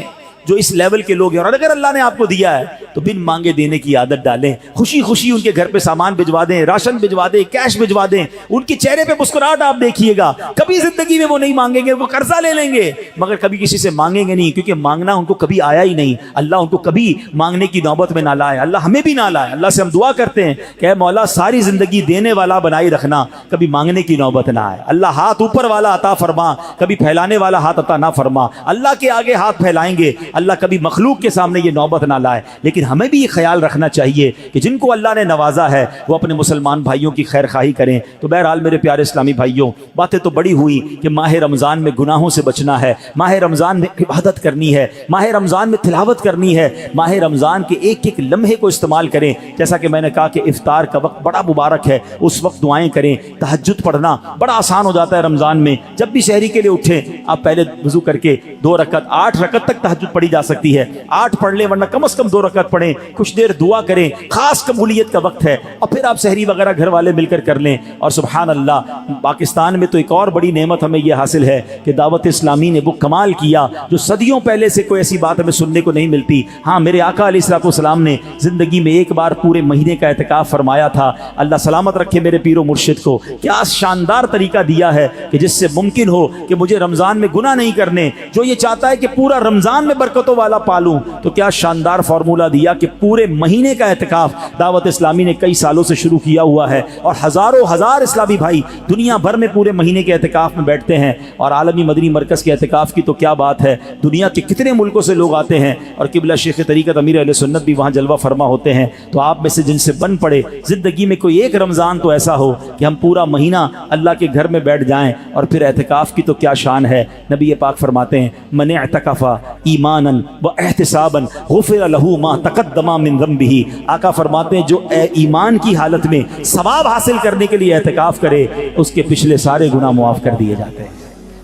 جو اس لیول کے لوگ ہیں, اور اگر اللہ نے آپ کو دیا ہے تو بن مانگے دینے کی عادت ڈالیں. خوشی خوشی ان کے گھر پہ سامان بھجوا دیں, راشن بھجوا دیں, کیش بھجوا دیں. ان کے چہرے پہ مسکراہٹ آپ دیکھیے گا. کبھی زندگی میں وہ نہیں مانگیں گے, وہ قرضہ لے لیں گے مگر کبھی کسی سے مانگیں گے نہیں, کیونکہ مانگنا ان کو کبھی آیا ہی نہیں. اللہ ان کو کبھی مانگنے کی نوبت میں نہ لائے, اللہ ہمیں بھی نہ لائے. اللہ سے ہم دعا کرتے ہیں کہ اے مولا ساری زندگی دینے والا بنائی رکھنا, کبھی مانگنے کی نوبت نہ آئے. اللہ ہاتھ اوپر والا عطا فرما, کبھی پھیلانے والا ہاتھ عطا نہ فرما. اللہ کے آگے ہاتھ پھیلائیں گے, اللہ کبھی مخلوق کے سامنے یہ نوبت نہ لائے. لیکن ہمیں بھی یہ خیال رکھنا چاہیے کہ جن کو اللہ نے نوازا ہے وہ اپنے مسلمان بھائیوں کی خیر خواہی کریں. تو بہرحال میرے پیارے اسلامی بھائیوں, باتیں تو بڑی ہوئی کہ ماہ رمضان میں گناہوں سے بچنا ہے, ماہ رمضان میں عبادت کرنی ہے, ماہ رمضان میں تلاوت کرنی ہے, ماہ رمضان کے ایک ایک لمحے کو استعمال کریں. جیسا کہ میں نے کہا کہ افطار کا وقت بڑا مبارک ہے, اس وقت دعائیں کریں. تہجد پڑھنا بڑا آسان ہو جاتا ہے رمضان میں. جب بھی سحری کے لیے اٹھیں آپ پہلے وضو کر کے 2 رکعت 8 رکعت تک تہجد پڑھی جا سکتی ہے. 8 پڑھ لیں, ورنہ کم از کم 2 رکعت پڑھیں, کچھ دیر دعا کریں, خاص قبولیت کا وقت ہے. اور پھر آپ سحری وغیرہ گھر والے مل کر لیں. اور سبحان اللہ, پاکستان میں تو ایک اور بڑی نعمت ہمیں یہ حاصل ہے کہ دعوت اسلامی نے وہ کمال کیا جو صدیوں پہلے سے کوئی ایسی بات ہمیں سننے کو نہیں ملتی. ہاں, میرے آقا علیہ الصلوۃ والسلام نے زندگی میں ایک بار پورے مہینے کا اعتکاف فرمایا تھا. اللہ سلامت رکھے میرے پیر و مرشد کو, کیا شاندار طریقہ دیا ہے کہ جس سے ممکن ہو کہ مجھے رمضان میں گناہ نہیں کرنے. جو یہ چاہتا ہے کہ پورا رمضان میں برکتوں والا پالوں, تو کیا شاندار فارمولہ دیا کہ پورے مہینے کا اعتکاف دعوت اسلامی نے کئی سالوں سے شروع کیا ہوا ہے. اور ہزاروں ہزار اسلامی بھائی دنیا بھر میں پورے مہینے کے اعتکاف میں بیٹھتے ہیں. اور عالمی مدنی مرکز کے اعتکاف کی تو کیا بات ہے, دنیا کے کتنے ملکوں سے لوگ آتے ہیں, اور قبلہ شیخ طریقت امیر اہل سنت بھی وہاں جلوہ فرما ہوتے ہیں. تو آپ میں سے جن سے بن پڑے زندگی میں کوئی ایک رمضان تو ایسا ہو کہ ہم پورا مہینہ اللہ کے گھر میں بیٹھ جائیں. اور پھر اعتکاف کی تو کیا شان ہے. نبی پاک فرماتے ہیں من اعتکف ایمانا و احتسابا غفر له ما تقدم من ذنبه. آقا فرماتے ہیں جو ایمان کی حالت میں ثواب حاصل کرنے کے لیے اعتکاف کرے اس کے پچھلے سارے گناہ معاف کر دیے جاتے ہیں.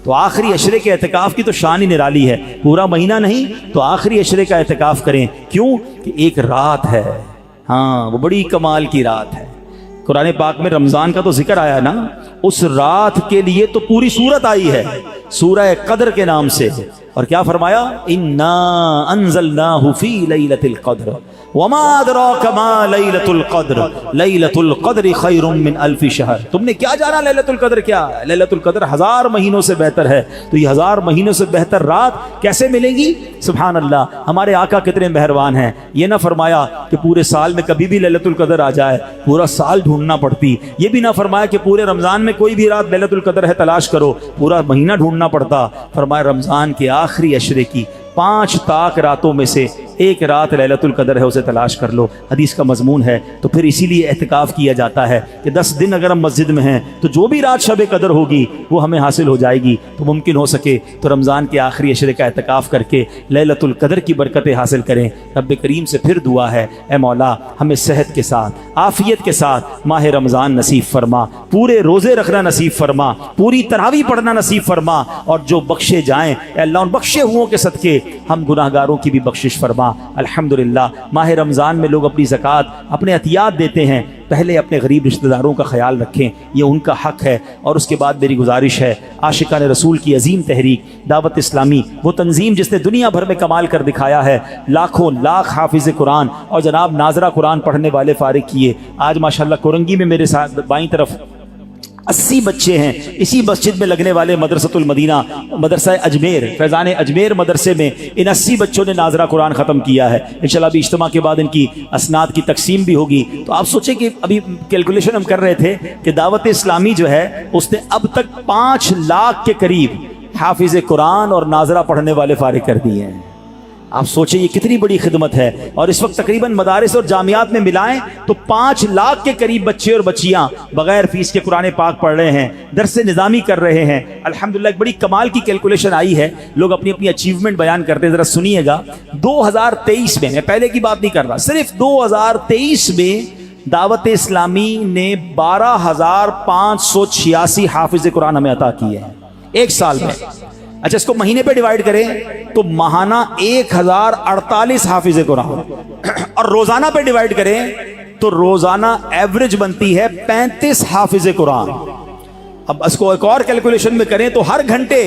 تو آخری عشرے کے اعتکاف کی تو شان ہی نرالی ہے. پورا مہینہ نہیں تو آخری عشرے کا اعتکاف کریں. کیوں کہ ایک رات ہے, ہاں وہ بڑی کمال کی رات ہے. قرآن پاک میں رمضان کا تو ذکر آیا نا, اس رات کے لیے تو پوری سورت آئی ہے, سورہ قدر کے نام سے. اور کیا فرمایا؟ انا انزلناہ فی لیلۃ القدر وما ادراک ما لیلۃ القدر لیلۃ القدر خیر من الف شہر. تم نے کیا جانا لیلۃ القدر کیا ہے؟ لیلۃ القدر 1000 مہینوں سے بہتر ہے. تو یہ 1000 مہینوں سے بہتر رات کیسے ملے گی؟ سبحان اللہ. ہمارے آقا کتنے مہربان ہیں. یہ نہ فرمایا کہ پورے سال میں کبھی بھی لیلۃ القدر آ جائے، پورا سال ڈھونڈنا پڑتی. یہ بھی نہ فرمایا کہ پورے رمضان میں کوئی بھی رات لیلۃ القدر ہے تلاش کرو، پورا مہینہ ڈھونڈنا پڑتا. فرمایا رمضان کے آخری عشرے کی 5 طاق راتوں میں سے ایک رات لیلۃ القدر ہے، اسے تلاش کر لو. حدیث کا مضمون ہے. تو پھر اسی لیے اعتکاف کیا جاتا ہے کہ 10 دن اگر ہم مسجد میں ہیں تو جو بھی رات شب قدر ہوگی وہ ہمیں حاصل ہو جائے گی. تو ممکن ہو سکے تو رمضان کے آخری عشرے کا اعتکاف کر کے لیلۃ القدر کی برکتیں حاصل کریں. رب کریم سے پھر دعا ہے، اے مولا ہمیں صحت کے ساتھ، عافیت کے ساتھ ماہ رمضان نصیب فرما، پورے روزے رکھنا نصیب فرما، پوری تراویح پڑھنا نصیب فرما، اور جو بخشے جائیں اے اللہ ان بخشے ہوں کے صدقے ہم گناہگاروں کی بھی بخشش فرما. الحمدللہ ماہ رمضان میں لوگ اپنی زکوٰۃ، اپنے عطیات دیتے ہیں. پہلے اپنے غریب رشتہ داروں کا خیال رکھیں، یہ ان کا حق ہے. اور اس کے بعد میری گزارش ہے، عاشقان رسول کی عظیم تحریک دعوت اسلامی، وہ تنظیم جس نے دنیا بھر میں کمال کر دکھایا ہے، لاکھوں لاکھ حافظ قرآن اور جناب ناظرہ قرآن پڑھنے والے فارغ کیے. آج ماشاءاللہ کورنگی میں میرے ساتھ بائیں طرف 80 بچے ہیں. اسی مسجد میں لگنے والے مدرسۃ المدینہ، مدرسہ اجمیر، فیضان اجمیر مدرسے میں ان 80 بچوں نے ناظرہ قرآن ختم کیا ہے. انشاءاللہ ابھی اجتماع کے بعد ان کی اسناد کی تقسیم بھی ہوگی. تو آپ سوچیں کہ ابھی کیلکولیشن ہم کر رہے تھے کہ دعوت اسلامی جو ہے اس نے اب تک 5 لاکھ کے قریب حافظ قرآن اور ناظرہ پڑھنے والے فارغ کر دیے ہیں. آپ سوچیں یہ کتنی بڑی خدمت ہے. اور اس وقت تقریباً مدارس اور جامعات میں ملائیں تو 5 لاکھ کے قریب بچے اور بچیاں بغیر فیس کے قرآن پاک پڑھ رہے ہیں، درس نظامی کر رہے ہیں. الحمدللہ ایک بڑی کمال کی کیلکولیشن آئی ہے. لوگ اپنی اپنی اچیومنٹ بیان کرتے ہیں، ذرا سنیے گا. 2023 میں پہلے کی بات نہیں کر رہا، صرف 2023 میں دعوت اسلامی نے 12,586 حافظ قرآن ہمیں عطا کیے ہیں ایک سال میں. اچھا اس کو مہینے پہ ڈیوائیڈ کریں تو ماہانہ 1048 حافظ قرآن، اور روزانہ پہ ڈیوائیڈ کریں تو روزانہ ایوریج بنتی ہے 35 حافظ قرآن. اب اس کو ایک اور کیلکولیشن میں کریں تو ہر گھنٹے،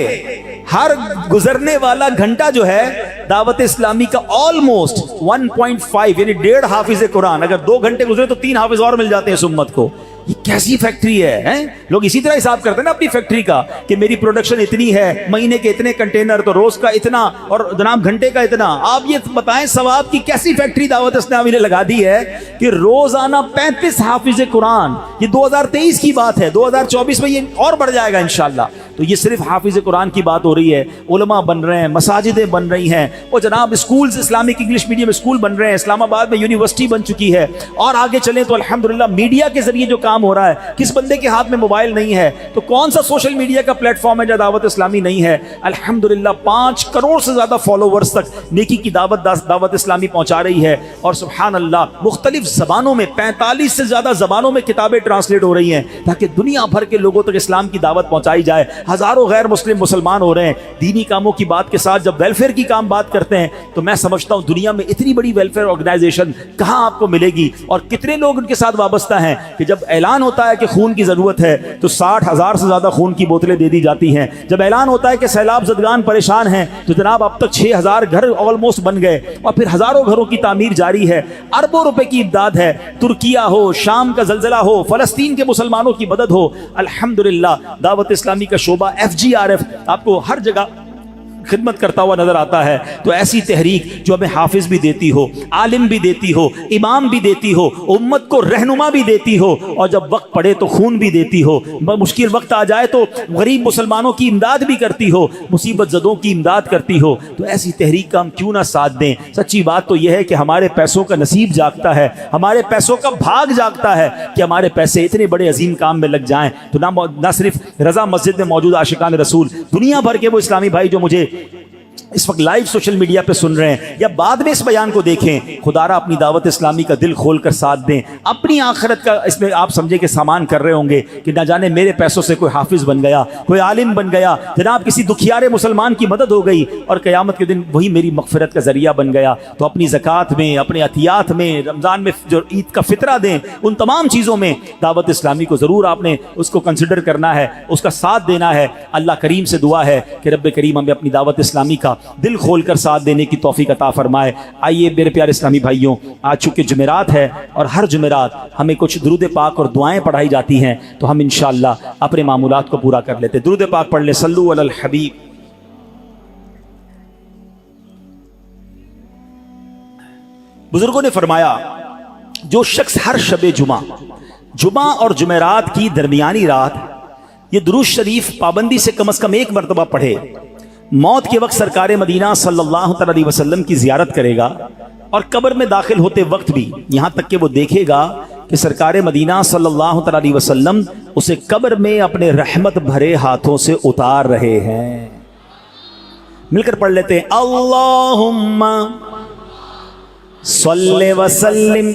ہر گزرنے والا گھنٹہ جو ہے دعوت اسلامی کا آلموسٹ 1.5 یعنی 1.5 حافظ قرآن. اگر 2 گھنٹے گزرے تو 3 حافظ اور مل جاتے ہیں اس امت کو. یہ کیسی فیکٹری ہے؟ لوگ اسی طرح حساب کرتے ہیں نا اپنی فیکٹری کا کہ میری پروڈکشن اتنی ہے، مہینے کے اتنے کنٹینر، تو روز کا اتنا اور جناب گھنٹے کا اتنا. آپ یہ بتائیں ثواب کی کیسی فیکٹری دعوت اسلامی نے لگا دی ہے کہ روزانہ 35 حافظ قرآن. یہ 2023 کی بات ہے، 2024 میں یہ اور بڑھ جائے گا انشاءاللہ. تو یہ صرف حافظ قرآن کی بات ہو رہی ہے. علماء بن رہے ہیں، مساجدیں بن رہی ہیں، اور جناب schools, Islamic English medium school بن رہے ہیں. اسلام آباد میں یونیورسٹی بن چکی ہے. اور آگے چلیں تو الحمدللہ میڈیا کے ذریعے جو کام ہو رہا ہے، کس بندے کے ہاتھ میں موبائل نہیں ہے تو کون سا سوشل میڈیا کا پلیٹ فارم ہے جہاں دعوت اسلامی نہیں ہے؟ الحمدللہ 5 کروڑ سے زیادہ فالوورز تک نیکی کی دعوت اسلامی پہنچا رہی ہے. اور سبحان اللہ مختلف زبانوں میں 45 سے زیادہ زبانوں میں کتابیں ٹرانسلیٹ ہو رہی ہیں تاکہ دنیا بھر کے لوگوں تک اسلام کی دعوت پہنچائی جائے. ہزاروں غیر مسلم مسلمان ہو رہے ہیں. دینی کاموں کی بات کے ساتھ جب ویلفیئر کی کام بات کرتے ہیں تو میں سمجھتا ہوں دنیا میں اتنی بڑی ویلفیئر آرگنائزیشن کہاں آپ کو ملے گی، اور کتنے لوگ ان کے ساتھ وابستہ ہیں کہ جب اعلان ہوتا ہے کہ خون کی ضرورت ہے تو 60,000 سے زیادہ خون کی بوتلیں دے دی جاتی ہیں. جب اعلان ہوتا ہے کہ سیلاب زدگان پریشان ہیں تو جناب اب تک 6,000 گھر آلموسٹ بن گئے، اور پھر ہزاروں گھروں کی تعمیر جاری ہے. اربوں روپے کی امداد ہے. ترکیہ ہو، شام کا زلزلہ ہو، فلسطین کے مسلمانوں کی مدد ہو. الحمدللہ دعوت اسلامی کا شعبہ FGRF آپ کو ہر جگہ خدمت کرتا ہوا نظر آتا ہے. تو ایسی تحریک جو ہمیں حافظ بھی دیتی ہو، عالم بھی دیتی ہو، امام بھی دیتی ہو، امت کو رہنما بھی دیتی ہو، اور جب وقت پڑے تو خون بھی دیتی ہو، مشکل وقت آ جائے تو غریب مسلمانوں کی امداد بھی کرتی ہو، مصیبت زدوں کی امداد کرتی ہو، تو ایسی تحریک کا ہم کیوں نہ ساتھ دیں. سچی بات تو یہ ہے کہ ہمارے پیسوں کا نصیب جاگتا ہے، ہمارے پیسوں کا بھاگ جاگتا ہے کہ ہمارے پیسے اتنے بڑے عظیم کام میں لگ جائیں. تو نہ صرف رضا مسجد میں موجود عاشقان رسول، دنیا بھر کے وہ اسلامی بھائی جو مجھے اس وقت لائیو سوشل میڈیا پہ سن رہے ہیں یا بعد میں اس بیان کو دیکھیں، خدارا اپنی دعوت اسلامی کا دل کھول کر ساتھ دیں، اپنی آخرت کا اس میں آپ سمجھیں کہ سامان کر رہے ہوں گے کہ نہ جانے میرے پیسوں سے کوئی حافظ بن گیا، کوئی عالم بن گیا، جناب کسی دکھیارے مسلمان کی مدد ہو گئی اور قیامت کے دن وہی میری مغفرت کا ذریعہ بن گیا۔ تو اپنی زکوٰۃ میں، اپنے عطیات میں، رمضان میں جو عید کا فطرہ دیں، ان تمام چیزوں میں دعوت اسلامی کو ضرور آپ نے اس کو کنسیڈر کرنا ہے، اس کا ساتھ دینا ہے۔ اللہ کریم سے دعا ہے کہ رب کریم ہمیں اپنی دعوت اسلامی کا دل کھول کر ساتھ دینے کی توفیق عطا فرمائے۔ آئیے میرے پیارے اسلامی بھائیوں، آج چونکہ جمعرات ہے اور ہر جمعرات ہمیں کچھ درود پاک اور دعائیں پڑھائی جاتی ہیں، تو ہم انشاءاللہ اپنے معمولات کو پورا کر لیتے۔ درود پاک پڑھ لیں، صلو علی الحبیب۔ بزرگوں نے فرمایا جو شخص ہر شب جمعہ اور جمعرات کی درمیانی رات یہ درود شریف پابندی سے کم از کم ایک مرتبہ پڑھے، موت کے وقت سرکار مدینہ صلی اللہ علیہ وسلم کی زیارت کرے گا، اور قبر میں داخل ہوتے وقت بھی یہاں تک کہ وہ دیکھے گا کہ سرکار مدینہ صلی اللہ علیہ وسلم اسے قبر میں اپنے رحمت بھرے ہاتھوں سے اتار رہے ہیں۔ مل کر پڑھ لیتے ہیں، اللہم صلی وسلم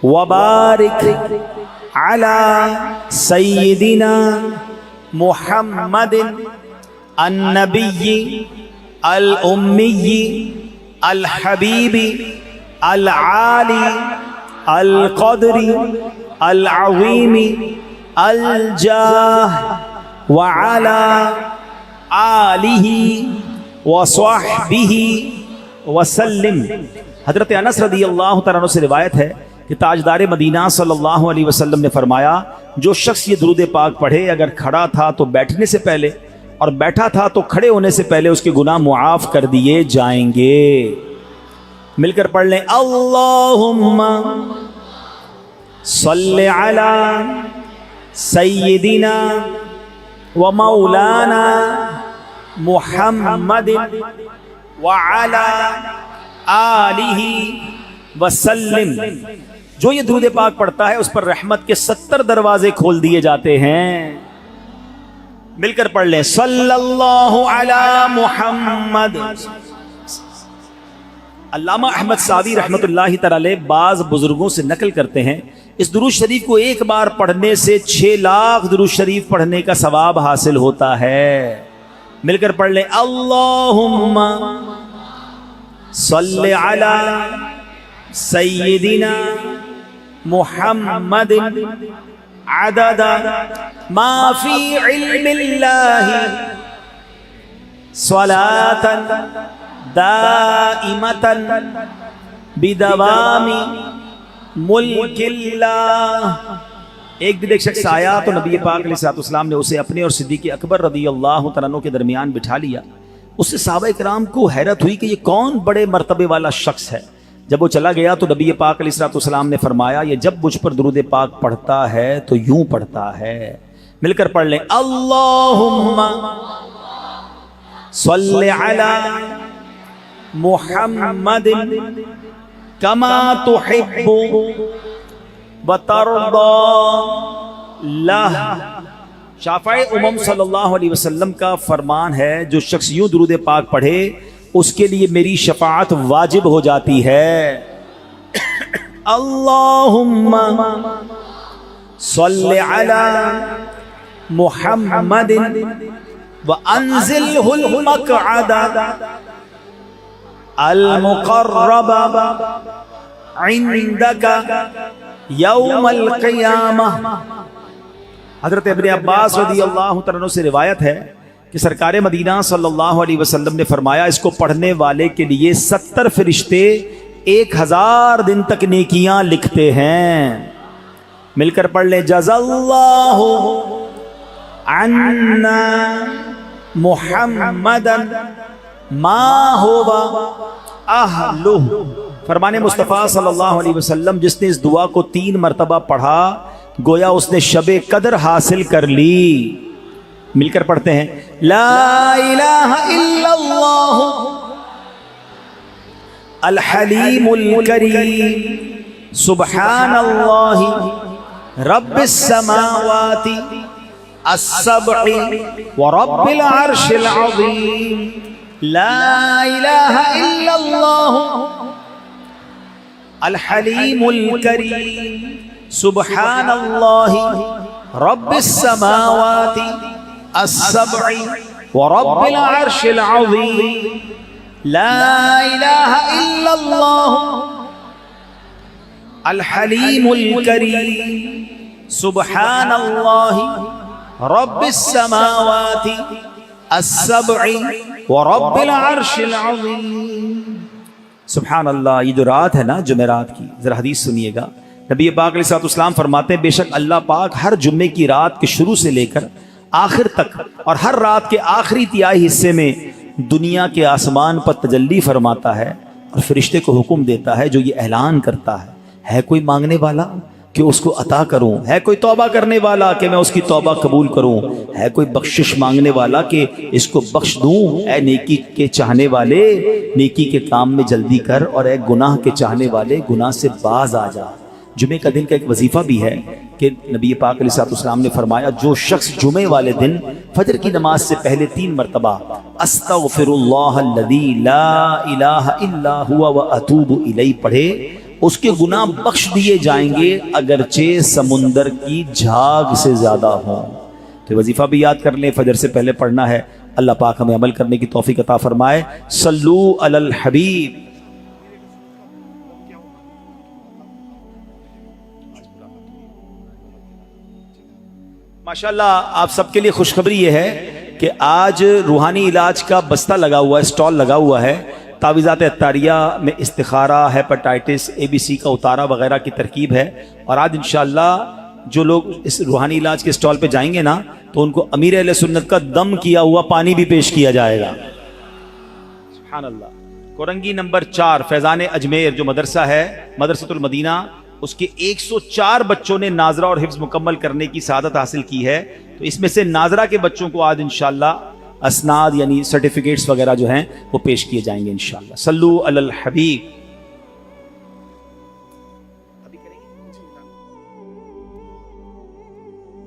وبارک علی سیدنا محمد النبی الامی الحبیب العالی القدر العظیم الجاہ وعلی آلہ وصحبہ وسلم۔ حضرت انس رضی اللہ تعالیٰ عنہ سے روایت ہے کہ تاجدار مدینہ صلی اللہ علیہ وسلم نے فرمایا جو شخص یہ درود پاک پڑھے، اگر کھڑا تھا تو بیٹھنے سے پہلے اور بیٹھا تھا تو کھڑے ہونے سے پہلے اس کے گناہ معاف کر دیے جائیں گے۔ مل کر پڑھ لیں، اللہم صلی علی سیدنا و مولانا محمد وعلی آلہ وسلم۔ جو یہ درود پاک پڑھتا ہے اس پر رحمت کے 70 دروازے کھول دیے جاتے ہیں۔ مل کر پڑھ لیں، صلی اللہ علی محمد۔ علامہ احمد سعدی رحمۃ اللہ تعالی بعض بزرگوں سے نقل کرتے ہیں اس درود شریف کو ایک بار پڑھنے سے 6 لاکھ درود شریف پڑھنے کا ثواب حاصل ہوتا ہے۔ مل کر پڑھ لیں، اللہم صلی علی سیدنا محمد عدد ما فی علم اللہ صلاۃ دائمۃ بدوام ملک اللہ۔ ایک دن ایک شخص آیا تو نبی پاک علیہ الصلوۃ والسلام نے اسے اپنے اور صدیق اکبر رضی اللہ تعالیٰ عنہ کے درمیان بٹھا لیا۔ اس سے صحابہ کرام کو حیرت ہوئی کہ یہ کون بڑے مرتبے والا شخص ہے۔ جب وہ چلا گیا تو نبی پاک علیہ الصلوۃ والسلام نے فرمایا یہ جب مجھ پر درود پاک پڑھتا ہے تو یوں پڑھتا ہے۔ مل کر پڑھ لیں، اللہم صلی علی محمد کما تحب وترضى لہ۔ شافع امم صلی اللہ علیہ وسلم کا فرمان ہے جو شخص یوں درود پاک پڑھے اس کے لیے میری شفاعت واجب ہو جاتی ہے۔ اللہم صلی علی محمد وانزلہ المقعد المقرب عندک یوم القیامہ۔ حضرت ابن عباس رضی اللہ عنہ سے روایت ہے کہ سرکار مدینہ صلی اللہ علیہ وسلم نے فرمایا اس کو پڑھنے والے کے لیے 70 فرشتے 1000 دن تک نیکیاں لکھتے ہیں۔ مل کر پڑھ لیں، جزا اللہ عنا محمدا ما ہوا اہلہ۔ فرمان مصطفیٰ صلی اللہ علیہ وسلم جس نے اس دعا کو 3 مرتبہ پڑھا گویا اس نے شب قدر حاصل کر لی۔ مل کر پڑھتے ہیں، لا الہ الا اللہ الحلیم الکریم سبحان اللہ رب السماوات السبع ورب العرش العظیم لا الہ الا اللہ الحلیم الکریم سبحان اللہ رب السماوات السبع ورب العرش العظیم لا الہ الا اللہ الحلیم الکریم سبحان اللہ رب السماوات السبع ورب العرش العظیم. سبحان اللہ. یہ جو رات ہے نا جمعرات کی، ذرا حدیث سنیے گا. نبی پاک علیہ الصلوۃ والسلام فرماتے ہیں بے شک اللہ پاک ہر جمعے کی رات کے شروع سے لے کر آخر تک اور ہر رات کے آخری تہائی حصے میں دنیا کے آسمان پر تجلی فرماتا ہے اور فرشتے کو حکم دیتا ہے جو یہ اعلان کرتا ہے کوئی مانگنے والا کہ اس کو عطا کروں، ہے کوئی توبہ کرنے والا کہ میں اس کی توبہ قبول کروں، ہے کوئی بخشش مانگنے والا کہ اس کو بخش دوں، اے نیکی کے چاہنے والے نیکی کے کام میں جلدی کر، اور اے گناہ کے چاہنے والے گناہ سے باز آ جا. جمعے کا دن کا ایک وظیفہ بھی ہے کہ نبی پاک علیہ الصلوۃ والسلام نے فرمایا جو شخص جمعے والے دن فجر کی نماز سے پہلے 3 مرتبہ استغفر اللہ الذی لا الہ الا هو واتوب الیہ پڑھے، اس کے گناہ بخش دیے جائیں گے اگرچہ سمندر کی جھاگ سے زیادہ ہوں. تو وظیفہ بھی یاد کر لیں، فجر سے پہلے پڑھنا ہے. اللہ پاک ہمیں عمل کرنے کی توفیق عطا فرمائے. صلو علی الحبیب. ماشاءاللہ آپ سب کے لیے خوشخبری یہ ہے کہ آج روحانی علاج کا بستہ لگا ہوا ہے، سٹال لگا ہوا ہے. تعویذات عطاریہ میں استخارہ، ہیپاٹائٹس، ABC کا اتارا وغیرہ کی ترکیب ہے. اور آج انشاءاللہ جو لوگ اس روحانی علاج کے سٹال پہ جائیں گے نا تو ان کو امیر اہل سنت کا دم کیا ہوا پانی بھی پیش کیا جائے گا. سبحان اللہ. کورنگی نمبر 4 فیضان اجمیر جو مدرسہ ہے مدرسۃ المدینہ، اس کے 104 بچوں نے ناظرہ اور حفظ مکمل کرنے کی سعادت حاصل کی ہے. تو اس میں سے ناظرہ کے بچوں کو آج انشاءاللہ اسناد یعنی سرٹیفکیٹس وغیرہ جو ہیں وہ پیش کیے جائیں گے انشاءاللہ. صلو علی الحبیب.